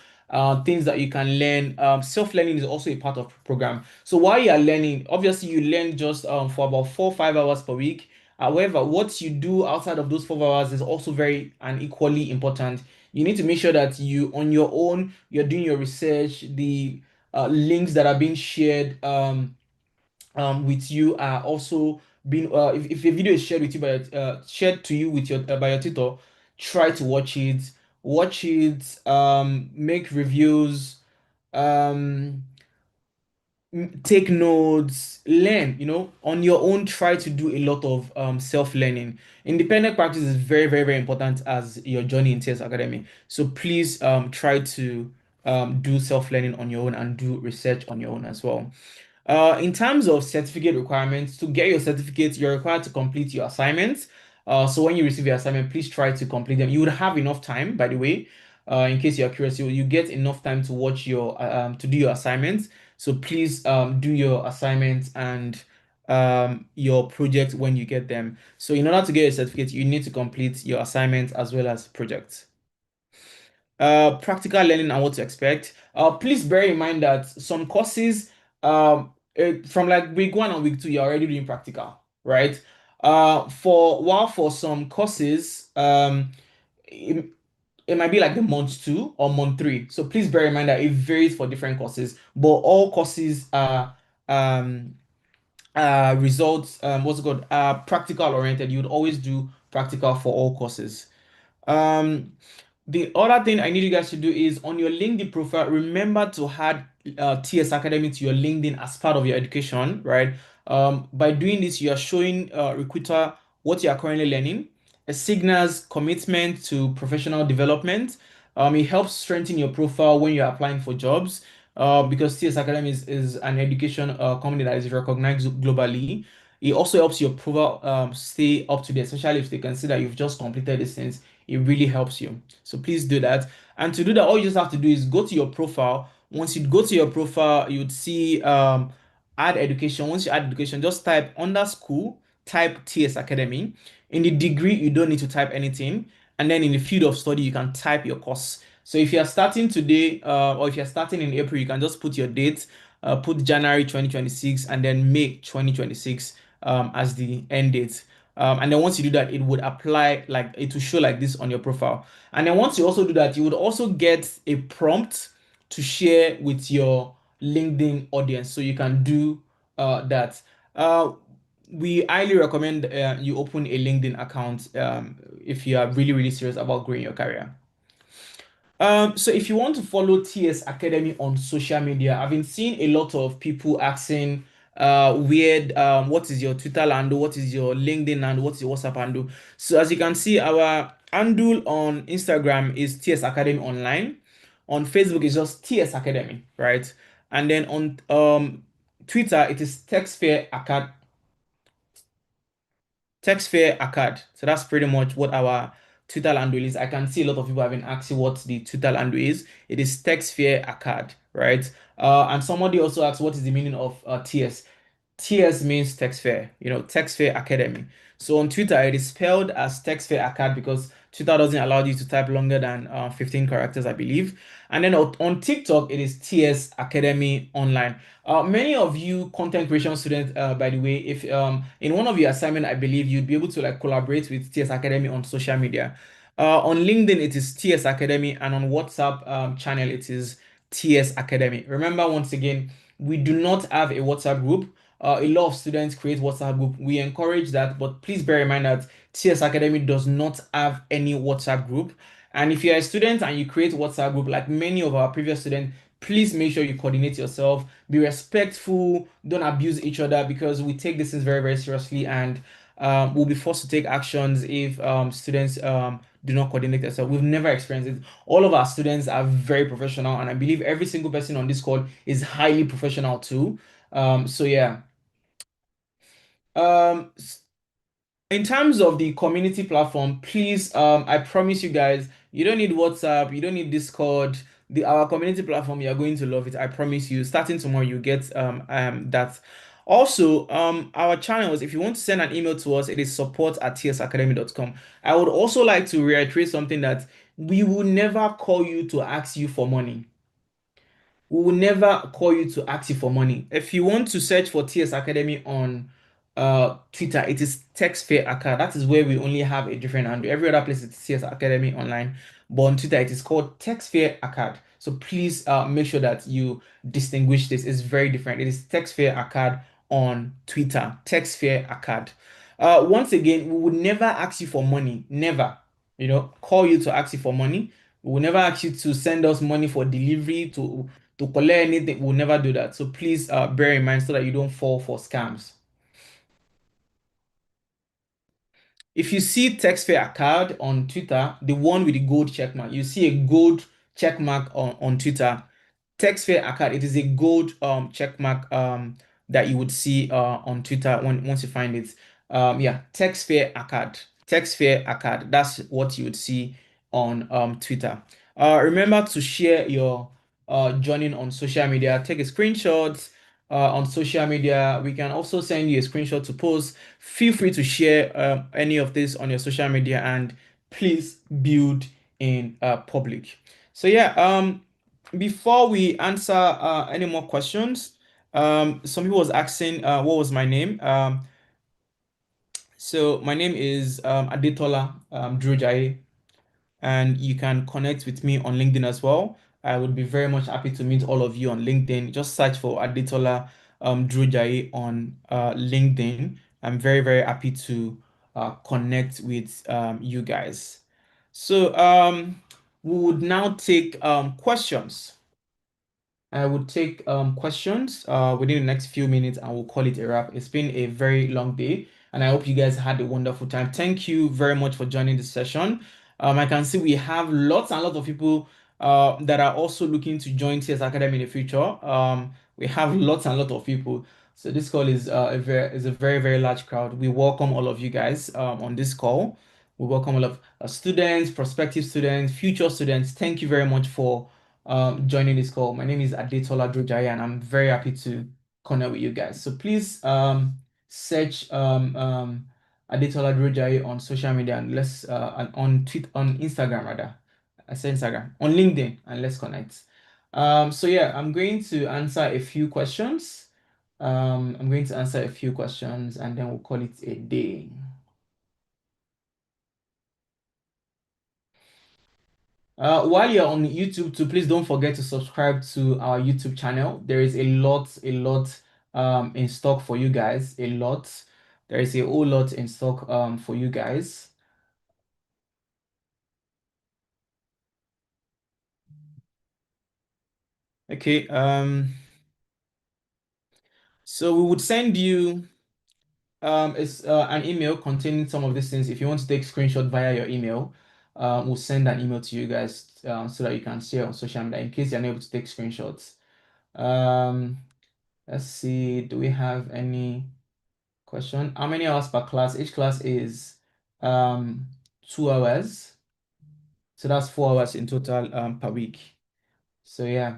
things that you can learn, self-learning is also a part of the program. So while you are learning, obviously you learn just for about 4 or 5 hours per week. However, what you do outside of those 4 hours is also very and equally important. You need to make sure that you on your own, you're doing your research, the links that are being shared with you are also being if a video is shared with you by shared to you with your by your tutor, try to watch it, make reviews, um take notes, learn, you know, on your own. Try to do a lot of self-learning. Independent practice is very, very, very important as your journey in TS Academy. So please try to do self-learning on your own and do research on your own as well. In terms of certificate requirements, to get your certificate, you're required to complete your assignments. So when you receive your assignment, please try to complete them. You would have enough time, by the way, in case you're curious, you get enough time to watch your to do your assignments. So please do your assignments and your project when you get them. So in order to get a certificate, you need to complete your assignments as well as projects. Practical learning and what to expect. Please bear in mind that some courses, from like week 1 and week 2, you're already doing practical, right? For some courses, it, it might be like the month 2 or month 3. So please bear in mind that it varies for different courses, but all courses are um results what's it called practical oriented. You would always do practical for all courses. Um, the other thing I need you guys to do is on your LinkedIn profile, remember to add TS Academy to your LinkedIn as part of your education, right? By doing this, you are showing recruiter what you are currently learning. It signals commitment to professional development. It helps strengthen your profile when you're applying for jobs. Because TS Academy is an education company that is recognized globally. It also helps your profile stay up to date, especially if they can see that you've just completed these things. It really helps you. So please do that. And to do that, all you just have to do is go to your profile. Once you go to your profile, you'd see add education. Once you add education, just type under school, type TS Academy. In the degree, you don't need to type anything. And then in the field of study, you can type your course. So if you're starting today, or if you're starting in April, you can just put your date, put January 2026 and then May 2026 as the end date. And then once you do that, it would apply like it will show like this on your profile. And then once you also do that, you would also get a prompt to share with your LinkedIn audience. So you can do that. Uh, we highly recommend you open a LinkedIn account if you are really, really serious about growing your career. So if you want to follow TS Academy on social media, I've been seeing a lot of people asking weird what is your Twitter handle, what is your LinkedIn handle, what's your WhatsApp handle. So as you can see, our handle on Instagram is TS Academy Online. On Facebook is just TS Academy, right? And then on Twitter it is TechSphere Acad. So that's pretty much what our Twitter handle is. I can see a lot of people have been asking what the Twitter handle is. It is TechSphere Acad, right? And somebody also asked what is the meaning of TS. TS means TechSphere, TechSphere Academy. So on Twitter, it is spelled as TechSphere Acad because Twitter doesn't allow you to type longer than 15 characters, I believe. And then on TikTok, it is TS Academy Online. Many of you content creation students, by the way, if in one of your assignment, I believe you'd be able to like collaborate with TS Academy on social media. On LinkedIn, it is TS Academy, and on WhatsApp channel, it is TS Academy. Remember, once again, we do not have a WhatsApp group. A lot of students create WhatsApp group. We encourage that, but please bear in mind that TS Academy does not have any WhatsApp group. And if you're a student and you create WhatsApp group, like many of our previous students, please make sure you coordinate yourself, be respectful, don't abuse each other because we take this things very, very seriously and we'll be forced to take actions if students do not coordinate themselves. We've never experienced it. All of our students are very professional, and I believe every single person on this call is highly professional too. So yeah. Um, in terms of the community platform, please, I promise you guys, you don't need WhatsApp, you don't need Discord. Our community platform, you're going to love it. I promise you. Starting tomorrow, you get that. Also, our channels, if you want to send an email to us, it is support@tsacademy.com. I would also like to reiterate something that we will never call you to ask you for money. We will never call you to ask you for money. If you want to search for TS Academy on Twitter, it is TechSphere Acad. That is where we only have a different handle. Every other place is TS Academy online, but on Twitter it is called TechSphere Acad. So please make sure that you distinguish this. It's very different. It is TechSphere Acad on Twitter. TechSphere Acad. Once again, we would never ask you for money. Never. Call you to ask you for money. We will never ask you to send us money for delivery to collect anything. We'll never do that. So please bear in mind so that you don't fall for scams. If you see TechSphere card on Twitter, the one with the gold check mark, you see a gold check mark on Twitter. TechSphere account, it is a gold check mark that you would see on Twitter once you find it. Yeah, TechSphere account. TechSphere account. That's what you would see on Twitter. Remember to share your joining on social media. Take a screenshot on social media. We can also send you a screenshot to post. Feel free to share any of this on your social media and please build in public. So yeah, before we answer any more questions, some people was asking what was my name. So my name is Adetola Drew Jai, and you can connect with me on LinkedIn as well. I would be very much happy to meet all of you on LinkedIn. Just search for Adetola Drew Jai on LinkedIn. I'm very, very happy to connect with you guys. So we would now take questions. I would take questions within the next few minutes and we'll call it a wrap. It's been a very long day and I hope you guys had a wonderful time. Thank you very much for joining this session. I can see we have lots and lots of people that are also looking to join TS Academy in the future. We have lots and lots of people. So this call is a very, very large crowd. We welcome all of you guys on this call. We welcome all of students, prospective students, future students. Thank you very much for joining this call. My name is Adetola Drojaya, and I'm very happy to connect with you guys. So please search Adetola Drojaya on social media and let's on Instagram rather. I said Instagram on LinkedIn and let's connect. So yeah, I'm going to answer a few questions. I'm going to answer a few questions and then we'll call it a day. While you're on YouTube too, please don't forget to subscribe to our YouTube channel. There is a lot in stock for you guys. A lot. There is a whole lot in stock for you guys. Okay, so we would send you it's an email containing some of these things. If you want to take screenshot via your email, we'll send an email to you guys so that you can share on social media in case you're unable to take screenshots. Um, let's see, do we have any question? How many hours per class? Each class is 2 hours. So that's 4 hours in total per week. So yeah.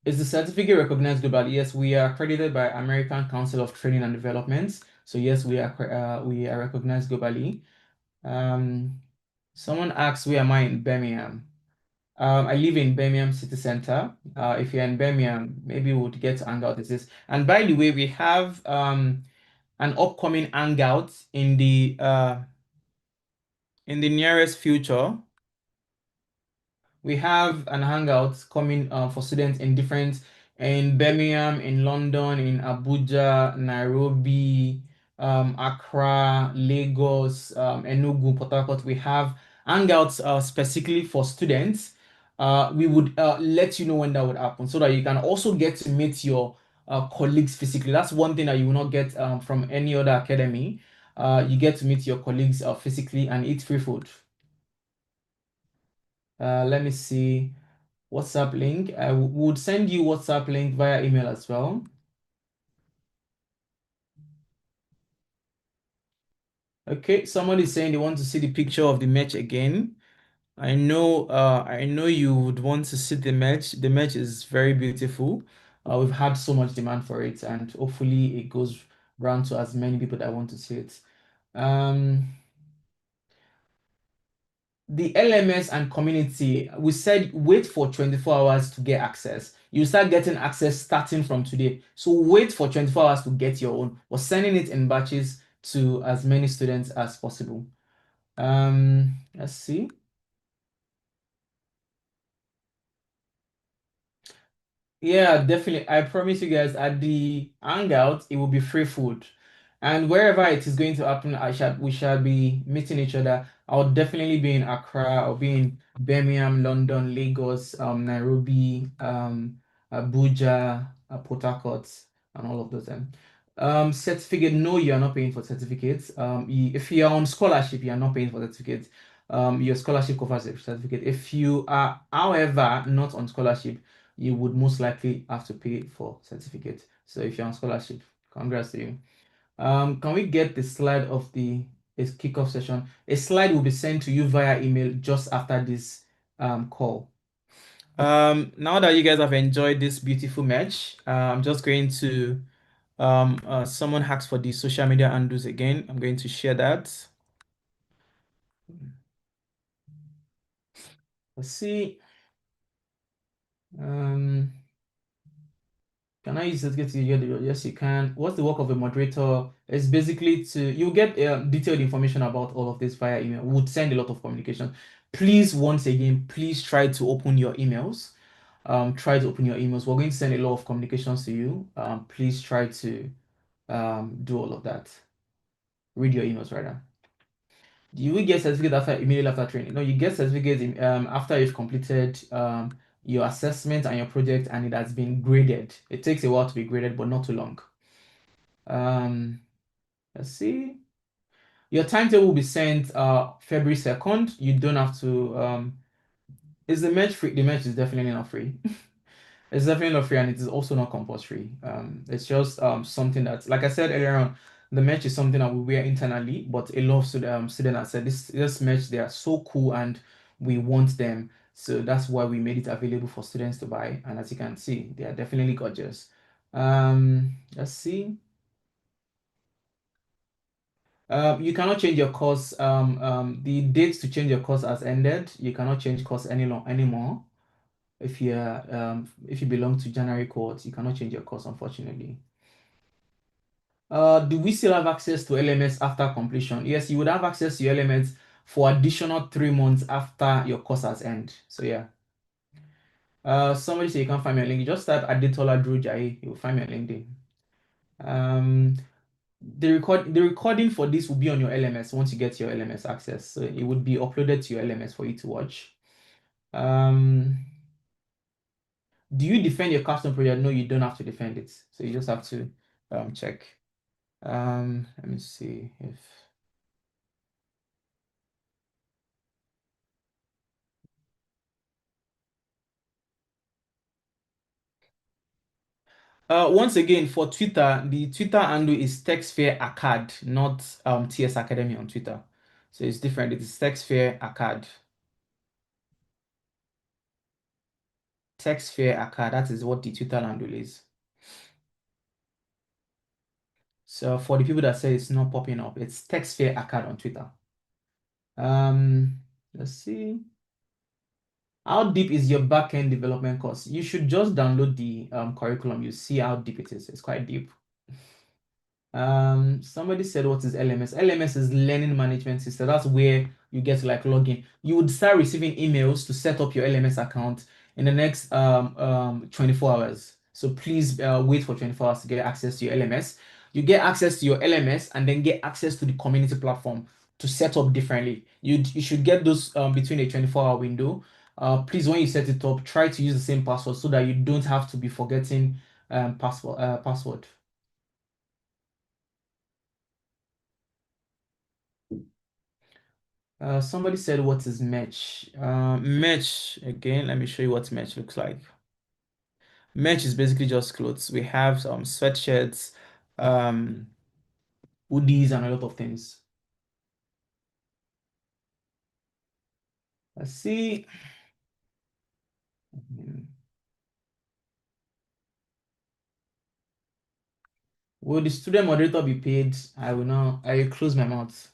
Is the certificate recognized globally? Yes, we are accredited by American Council of Training and Development. So yes, we are recognized globally. Um, Someone asked, where am I in Birmingham? I live in Birmingham City Center. If you're in Birmingham, maybe we would get to hang out with this. And by the way, we have an upcoming hangout in the nearest future. We have an hangout coming for students in Birmingham, in London, in Abuja, Nairobi, Accra, Lagos, Enugu, Port Harcourt. We have hangouts specifically for students. We would let you know when that would happen so that you can also get to meet your colleagues physically. That's one thing that you will not get from any other academy. You get to meet your colleagues physically and eat free food. Let me see. WhatsApp link. I would send you WhatsApp link via email as well. Okay, somebody is saying they want to see the picture of the match again. I know you would want to see the match. The match is very beautiful. We've had so much demand for it, and hopefully it goes round to as many people that want to see it. Um, the LMS and community, we said wait for 24 hours to get access. You start getting access starting from today. So wait for 24 hours to get your own. We're sending it in batches to as many students as possible. Let's see. Yeah, definitely. I promise you guys at the hangout, it will be free food. And wherever it is going to happen, we shall be meeting each other. I'll definitely be in Accra, I'll be in Birmingham, London, Lagos, Nairobi, Abuja, Port Harcourt, and all of those. Certificate, no, you are not paying for certificates. If you are on scholarship, you are not paying for certificates. Your scholarship covers the certificate. If you are, however, not on scholarship, you would most likely have to pay for certificate. So if you're on scholarship, congrats to you. Can we get the slide of the kickoff session? A slide will be sent to you via email just after this call. Now that you guys have enjoyed this beautiful match, I'm just going to someone asked for the social media handles again. I'm going to share that. Let's see. Um, Can I use certificate to get the yes, you can. What's the work of a moderator? It's basically you get detailed information about all of this via email. We would send a lot of communication. Please, once again, please try to open your emails. Try to open your emails. We're going to send a lot of communications to you. Please try to do all of that. Read your emails rather. You will get certificate immediately after training. No, you get certificate after you've completed your assessment and your project and it has been graded. It takes a while to be graded, but not too long. Um, let's see. Your timetable will be sent February 2nd. You don't have to is the match free? The match is definitely not free. It's definitely not free and it is also not compulsory. It's just something that, like I said earlier on, the match is something that we wear internally, but a lot of students have said this match, they are so cool and we want them. So that's why we made it available for students to buy. And as you can see, they are definitely gorgeous. Let's see. You cannot change your course. The dates to change your course has ended. You cannot change course anymore. If you belong to January cohort, you cannot change your course, unfortunately. Do we still have access to LMS after completion? Yes, you would have access to your LMS for additional 3 months after your course has ended. So yeah. Somebody say you can't find me on LinkedIn. Just type Adetola Drew Jai. You'll find me on LinkedIn. Um, the recording for this will be on your LMS once you get your LMS access. So it would be uploaded to your LMS for you to watch. Um, do you defend your custom project? No, you don't have to defend it. So you just have to check. Let me see if once again for Twitter, the Twitter handle is TechSphere Acad, not TS Academy on Twitter. So it's different. It is TechSphere Acad. TechSphere Acad, that is what the Twitter handle is. So for the people that say it's not popping up, it's TechSphere Acad on Twitter. Let's see. How deep is your backend development course? You should just download the curriculum. You see how deep it is. It's quite deep. Somebody said, what is LMS? LMS is learning management system. That's where you get to like log in. You would start receiving emails to set up your LMS account in the next 24 hours. So please wait for 24 hours to get access to your LMS. You get access to your LMS and then get access to the community platform to set up differently. You should get those between a 24-hour window. Please, when you set it up, try to use the same password so that you don't have to be forgetting password. Somebody said, what is merch? Merch, again, let me show you what merch looks like. Merch is basically just clothes. We have some sweatshirts, um, hoodies, and a lot of things. Let's see. Hmm. Will the student moderator be paid? I will close my mouth.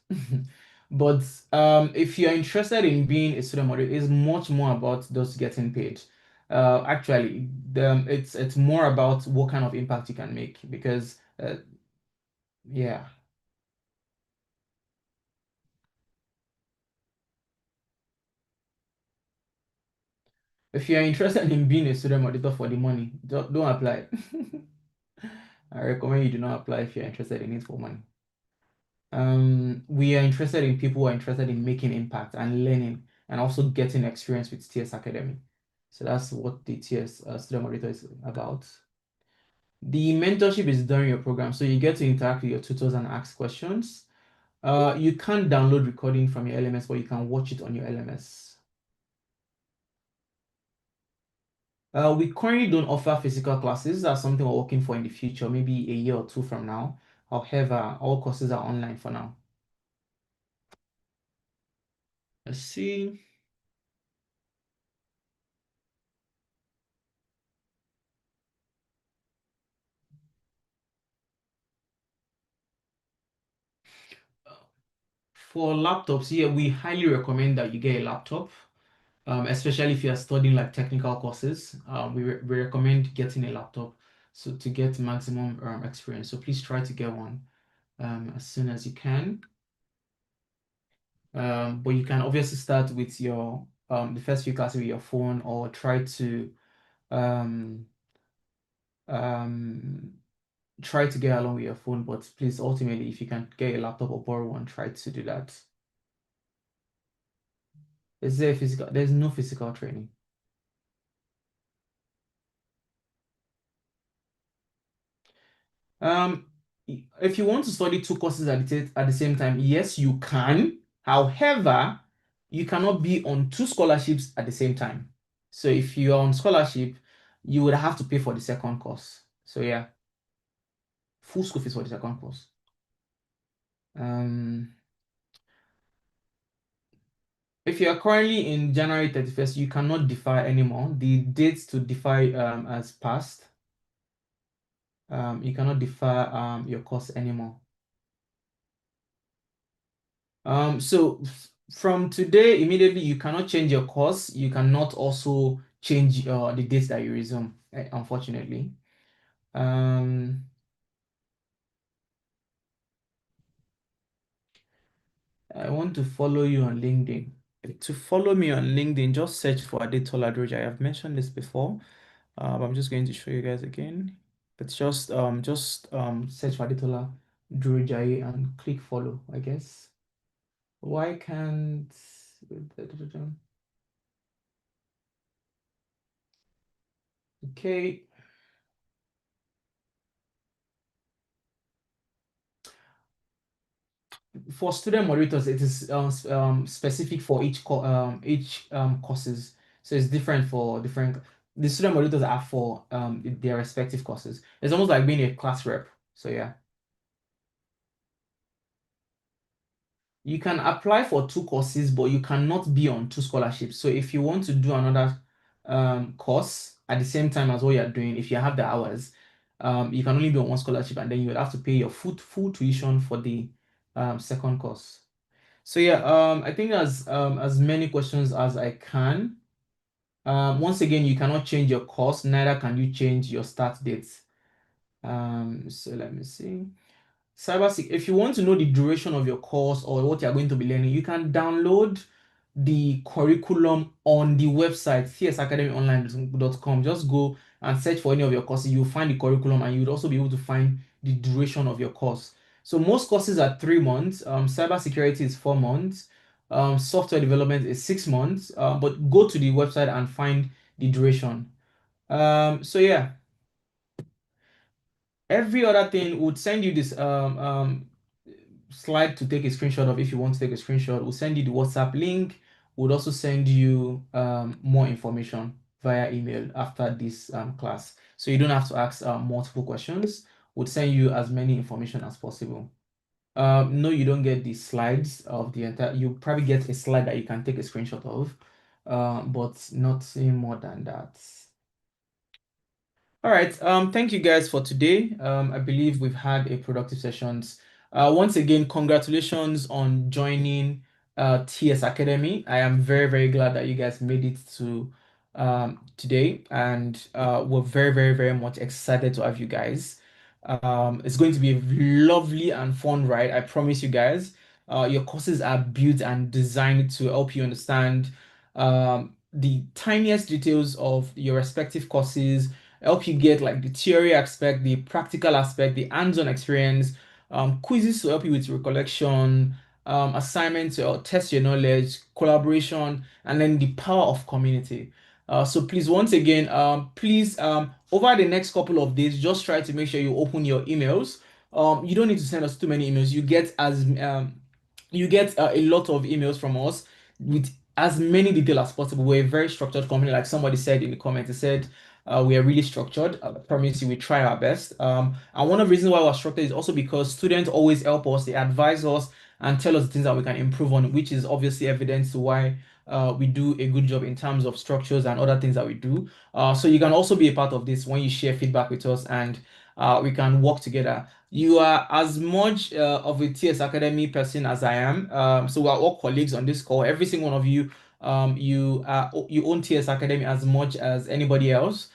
But if you're interested in being a student moderator, it's much more about just getting paid. Actually, it's more about what kind of impact you can make because yeah. If you're interested in being a student monitor for the money, don't apply. I recommend you do not apply if you're interested in it for money. We are interested in people who are interested in making impact and learning and also getting experience with TS Academy. So that's what the TS student monitor is about. The mentorship is during your program, so you get to interact with your tutors and ask questions. You can't download recording from your LMS, but you can watch it on your LMS. We currently don't offer physical classes. That's something we're working for in the future, maybe a year or two from now. However, all courses are online for now. Let's see. For laptops, yeah, we highly recommend that you get a laptop, especially if you are studying like technical courses. We recommend getting a laptop so to get maximum experience. So please try to get one as soon as you can. But you can obviously start with your the first few classes with your phone or um, um, try to get along with your phone. But please, ultimately, if you can get a laptop or borrow one, try to do that. Is there physical? There's no physical training. Um, if you want to study two courses at the same time, yes, you can. However, you cannot be on two scholarships at the same time. So if you are on scholarship, you would have to pay for the second course. So yeah, full school fees for the second course. Um, if you are currently in January 31st, you cannot defer anymore. The dates to defer has passed. You cannot defer your course anymore. So from today, immediately, you cannot change your course. You cannot also change the dates that you resume, unfortunately. Um, I want to follow you on LinkedIn. To follow me on LinkedIn, just search for Adetola Droja. I have mentioned this before. I'm just going to show you guys again. It's just search for Adetola Droja and click follow, I guess. Why can't okay. For student moderators, it is specific for each courses. So it's different for different. The student moderators are for their respective courses. It's almost like being a class rep. So yeah, you can apply for two courses, but you cannot be on two scholarships. So if you want to do another course at the same time as what you're doing, if you have the hours, you can only be on one scholarship, and then you would have to pay your full tuition for the second course. So yeah, I think as many questions as I can. Once again, you cannot change your course, neither can you change your start date. So let me see. If you want to know the duration of your course or what you're going to be learning, you can download the curriculum on the website tsacademyonline.com. Just go and search for any of your courses. You'll find the curriculum, and you'd also be able to find the duration of your course. So most courses are 3 months. Cybersecurity is 4 months. Software development is 6 months. But go to the website and find the duration. So yeah, every other thing would send you this slide to take a screenshot of if you want to take a screenshot. We'll send you the WhatsApp link. We'll also send you more information via email after this class. So you don't have to ask multiple questions. We'll send you as many information as possible. No, you don't get the slides of the entire, you probably get a slide that you can take a screenshot of, but nothing more than that. All right. Thank you guys for today. I believe we've had a productive sessions. Once again, congratulations on joining TS Academy. I am very, very glad that you guys made it to today, and we're very, very, very much excited to have you guys. It's going to be a lovely and fun ride. I promise you guys. Your courses are built and designed to help you understand the tiniest details of your respective courses, help you get like the theory aspect, the practical aspect, the hands-on experience, quizzes to help you with recollection, assignments to test your knowledge, collaboration, and then the power of community. So please, once again, please, over the next couple of days, just try to make sure you open your emails. You don't need to send us too many emails. You get a lot of emails from us with as many detail as possible. We're a very structured company, like somebody said in the comments. They said we are really structured. I promise you, we try our best. And one of the reasons why we're structured is also because students always help us. They advise us and tell us the things that we can improve on, which is obviously evidence to why we do a good job in terms of structures and other things that we do. So you can also be a part of this when you share feedback with us, and we can work together. You are as much of a TS Academy person as I am. So we're all colleagues on this call. Every single one of you, you own TS Academy as much as anybody else.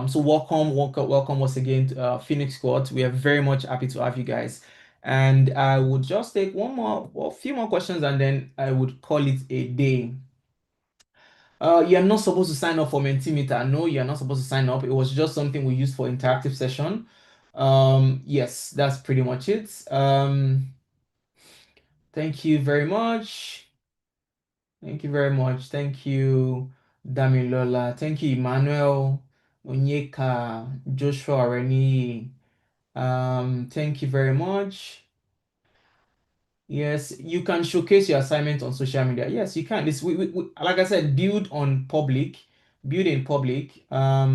So welcome once again to Phoenix Cohort. We are very much happy to have you guys. And I would just take a few more questions, and then I would call it a day. You're not supposed to sign up for Mentimeter. No, you're not supposed to sign up. It was just something we used for interactive session. Yes, that's pretty much it. Thank you very much. Thank you very much. Thank you, Damilola. Thank you, Emmanuel, Onyeka, Joshua Reni. Thank you very much. Yes, you can showcase your assignment on social media. Yes, you can. Like I said, build in public. How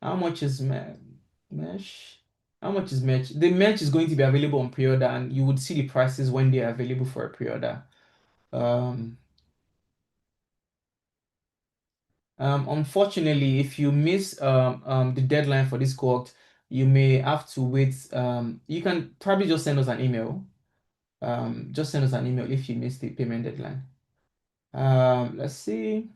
much is mesh? How much is mesh? The mesh is going to be available on pre-order, and you would see the prices when they are available for a pre-order. Um, Unfortunately, if you miss the deadline for this cohort, you may have to wait. You can probably just send us an email. Just send us an email if you miss the payment deadline. Let's see.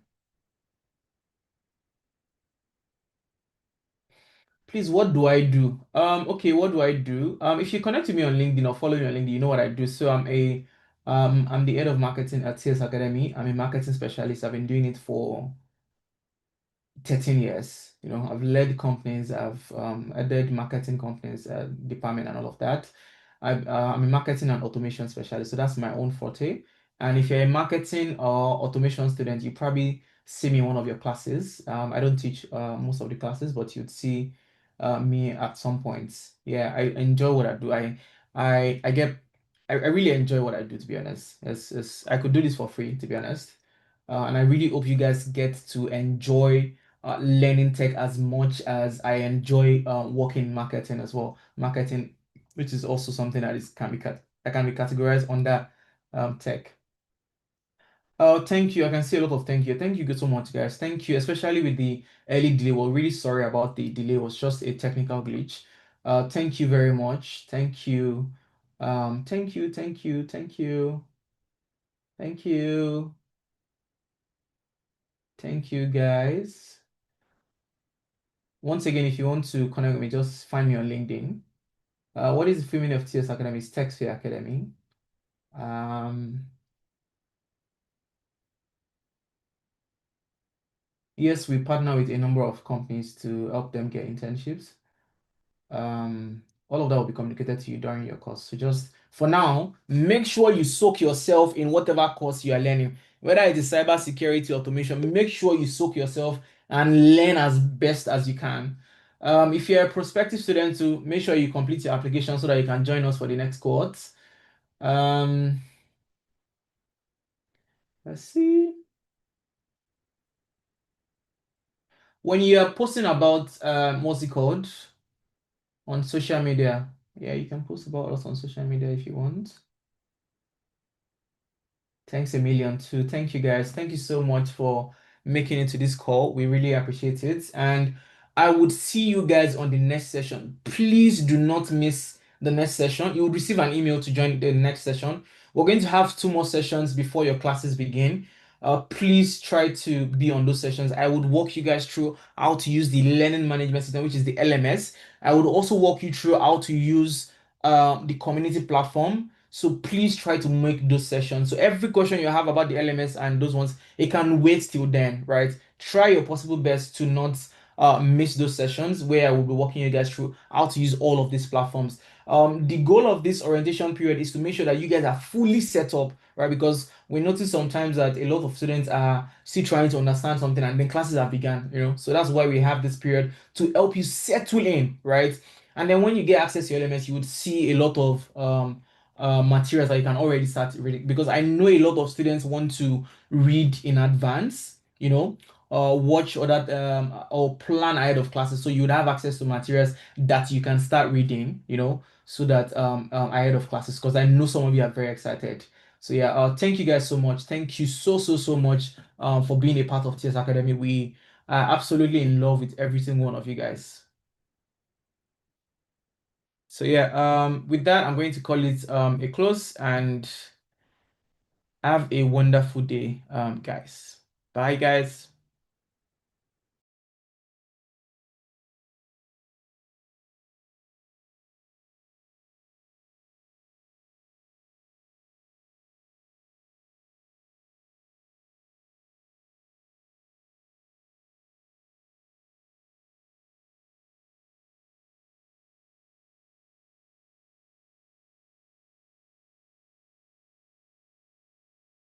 Please, what do I do? Okay, what do I do? If you connect to me on LinkedIn or follow me on LinkedIn, you know what I do. So I'm the head of marketing at TS Academy. I'm a marketing specialist. I've been doing it for 13 years. I've led companies, I've headed marketing companies, department and all of that. I'm a marketing and automation specialist, so that's my own forte. And if you're a marketing or automation student, you probably see me in one of your classes. I don't teach most of the classes, but you'd see me at some points. Yeah, I enjoy what I do. I get I really enjoy what I do, to be honest. I could do this for free, to be honest. And I really hope you guys get to enjoy learning tech as much as I enjoy working in marketing as well. Marketing, which is also something that can be categorized under tech. Oh, thank you. I can see a lot of thank you. Thank you so much, guys. Thank you, especially with the early delay. We're really sorry about the delay. It was just a technical glitch. Thank you very much. Thank you. Thank you, thank you, thank you, thank you, thank you, guys. Once again, if you want to connect with me, just find me on LinkedIn. What is the full meaning of TS Academy? It's Tech Sphere Academy. Um, yes, we partner with a number of companies to help them get internships. All of that will be communicated to you during your course. So just for now, make sure you soak yourself in whatever course you are learning, whether it is cybersecurity, automation, make sure you soak yourself and learn as best as you can. If you're a prospective student too, make sure you complete your application so that you can join us for the next cohort. Um, let's see. When you are posting about what's it called on social media, yeah, you can post about us on social media if you want. Thanks a million too. Thank you guys. Thank you so much for making it to this call. We really appreciate it. And I would see you guys on the next session. Please do not miss the next session. You will receive an email to join the next session. We're going to have two more sessions before your classes begin. Please try to be on those sessions. I would walk you guys through how to use the learning management system, which is the LMS. I would also walk you through how to use the community platform. So please try to make those sessions. So every question you have about the LMS and those ones, it can wait till then, right? Try your possible best to not miss those sessions where I will be walking you guys through how to use all of these platforms. The goal of this orientation period is to make sure that you guys are fully set up, right? Because we notice sometimes that a lot of students are still trying to understand something and then classes have begun, So that's why we have this period to help you settle in, right? And then when you get access to your LMS, you would see a lot of materials that you can already start reading because I know a lot of students want to read in advance, watch or plan ahead of classes so you would have access to materials that you can start reading, so that ahead of classes because I know some of you are very excited. So yeah, thank you guys so much. Thank you so much for being a part of TS Academy. We are absolutely in love with every single one of you guys. So yeah, with that, I'm going to call it a close and have a wonderful day, guys. Bye, guys.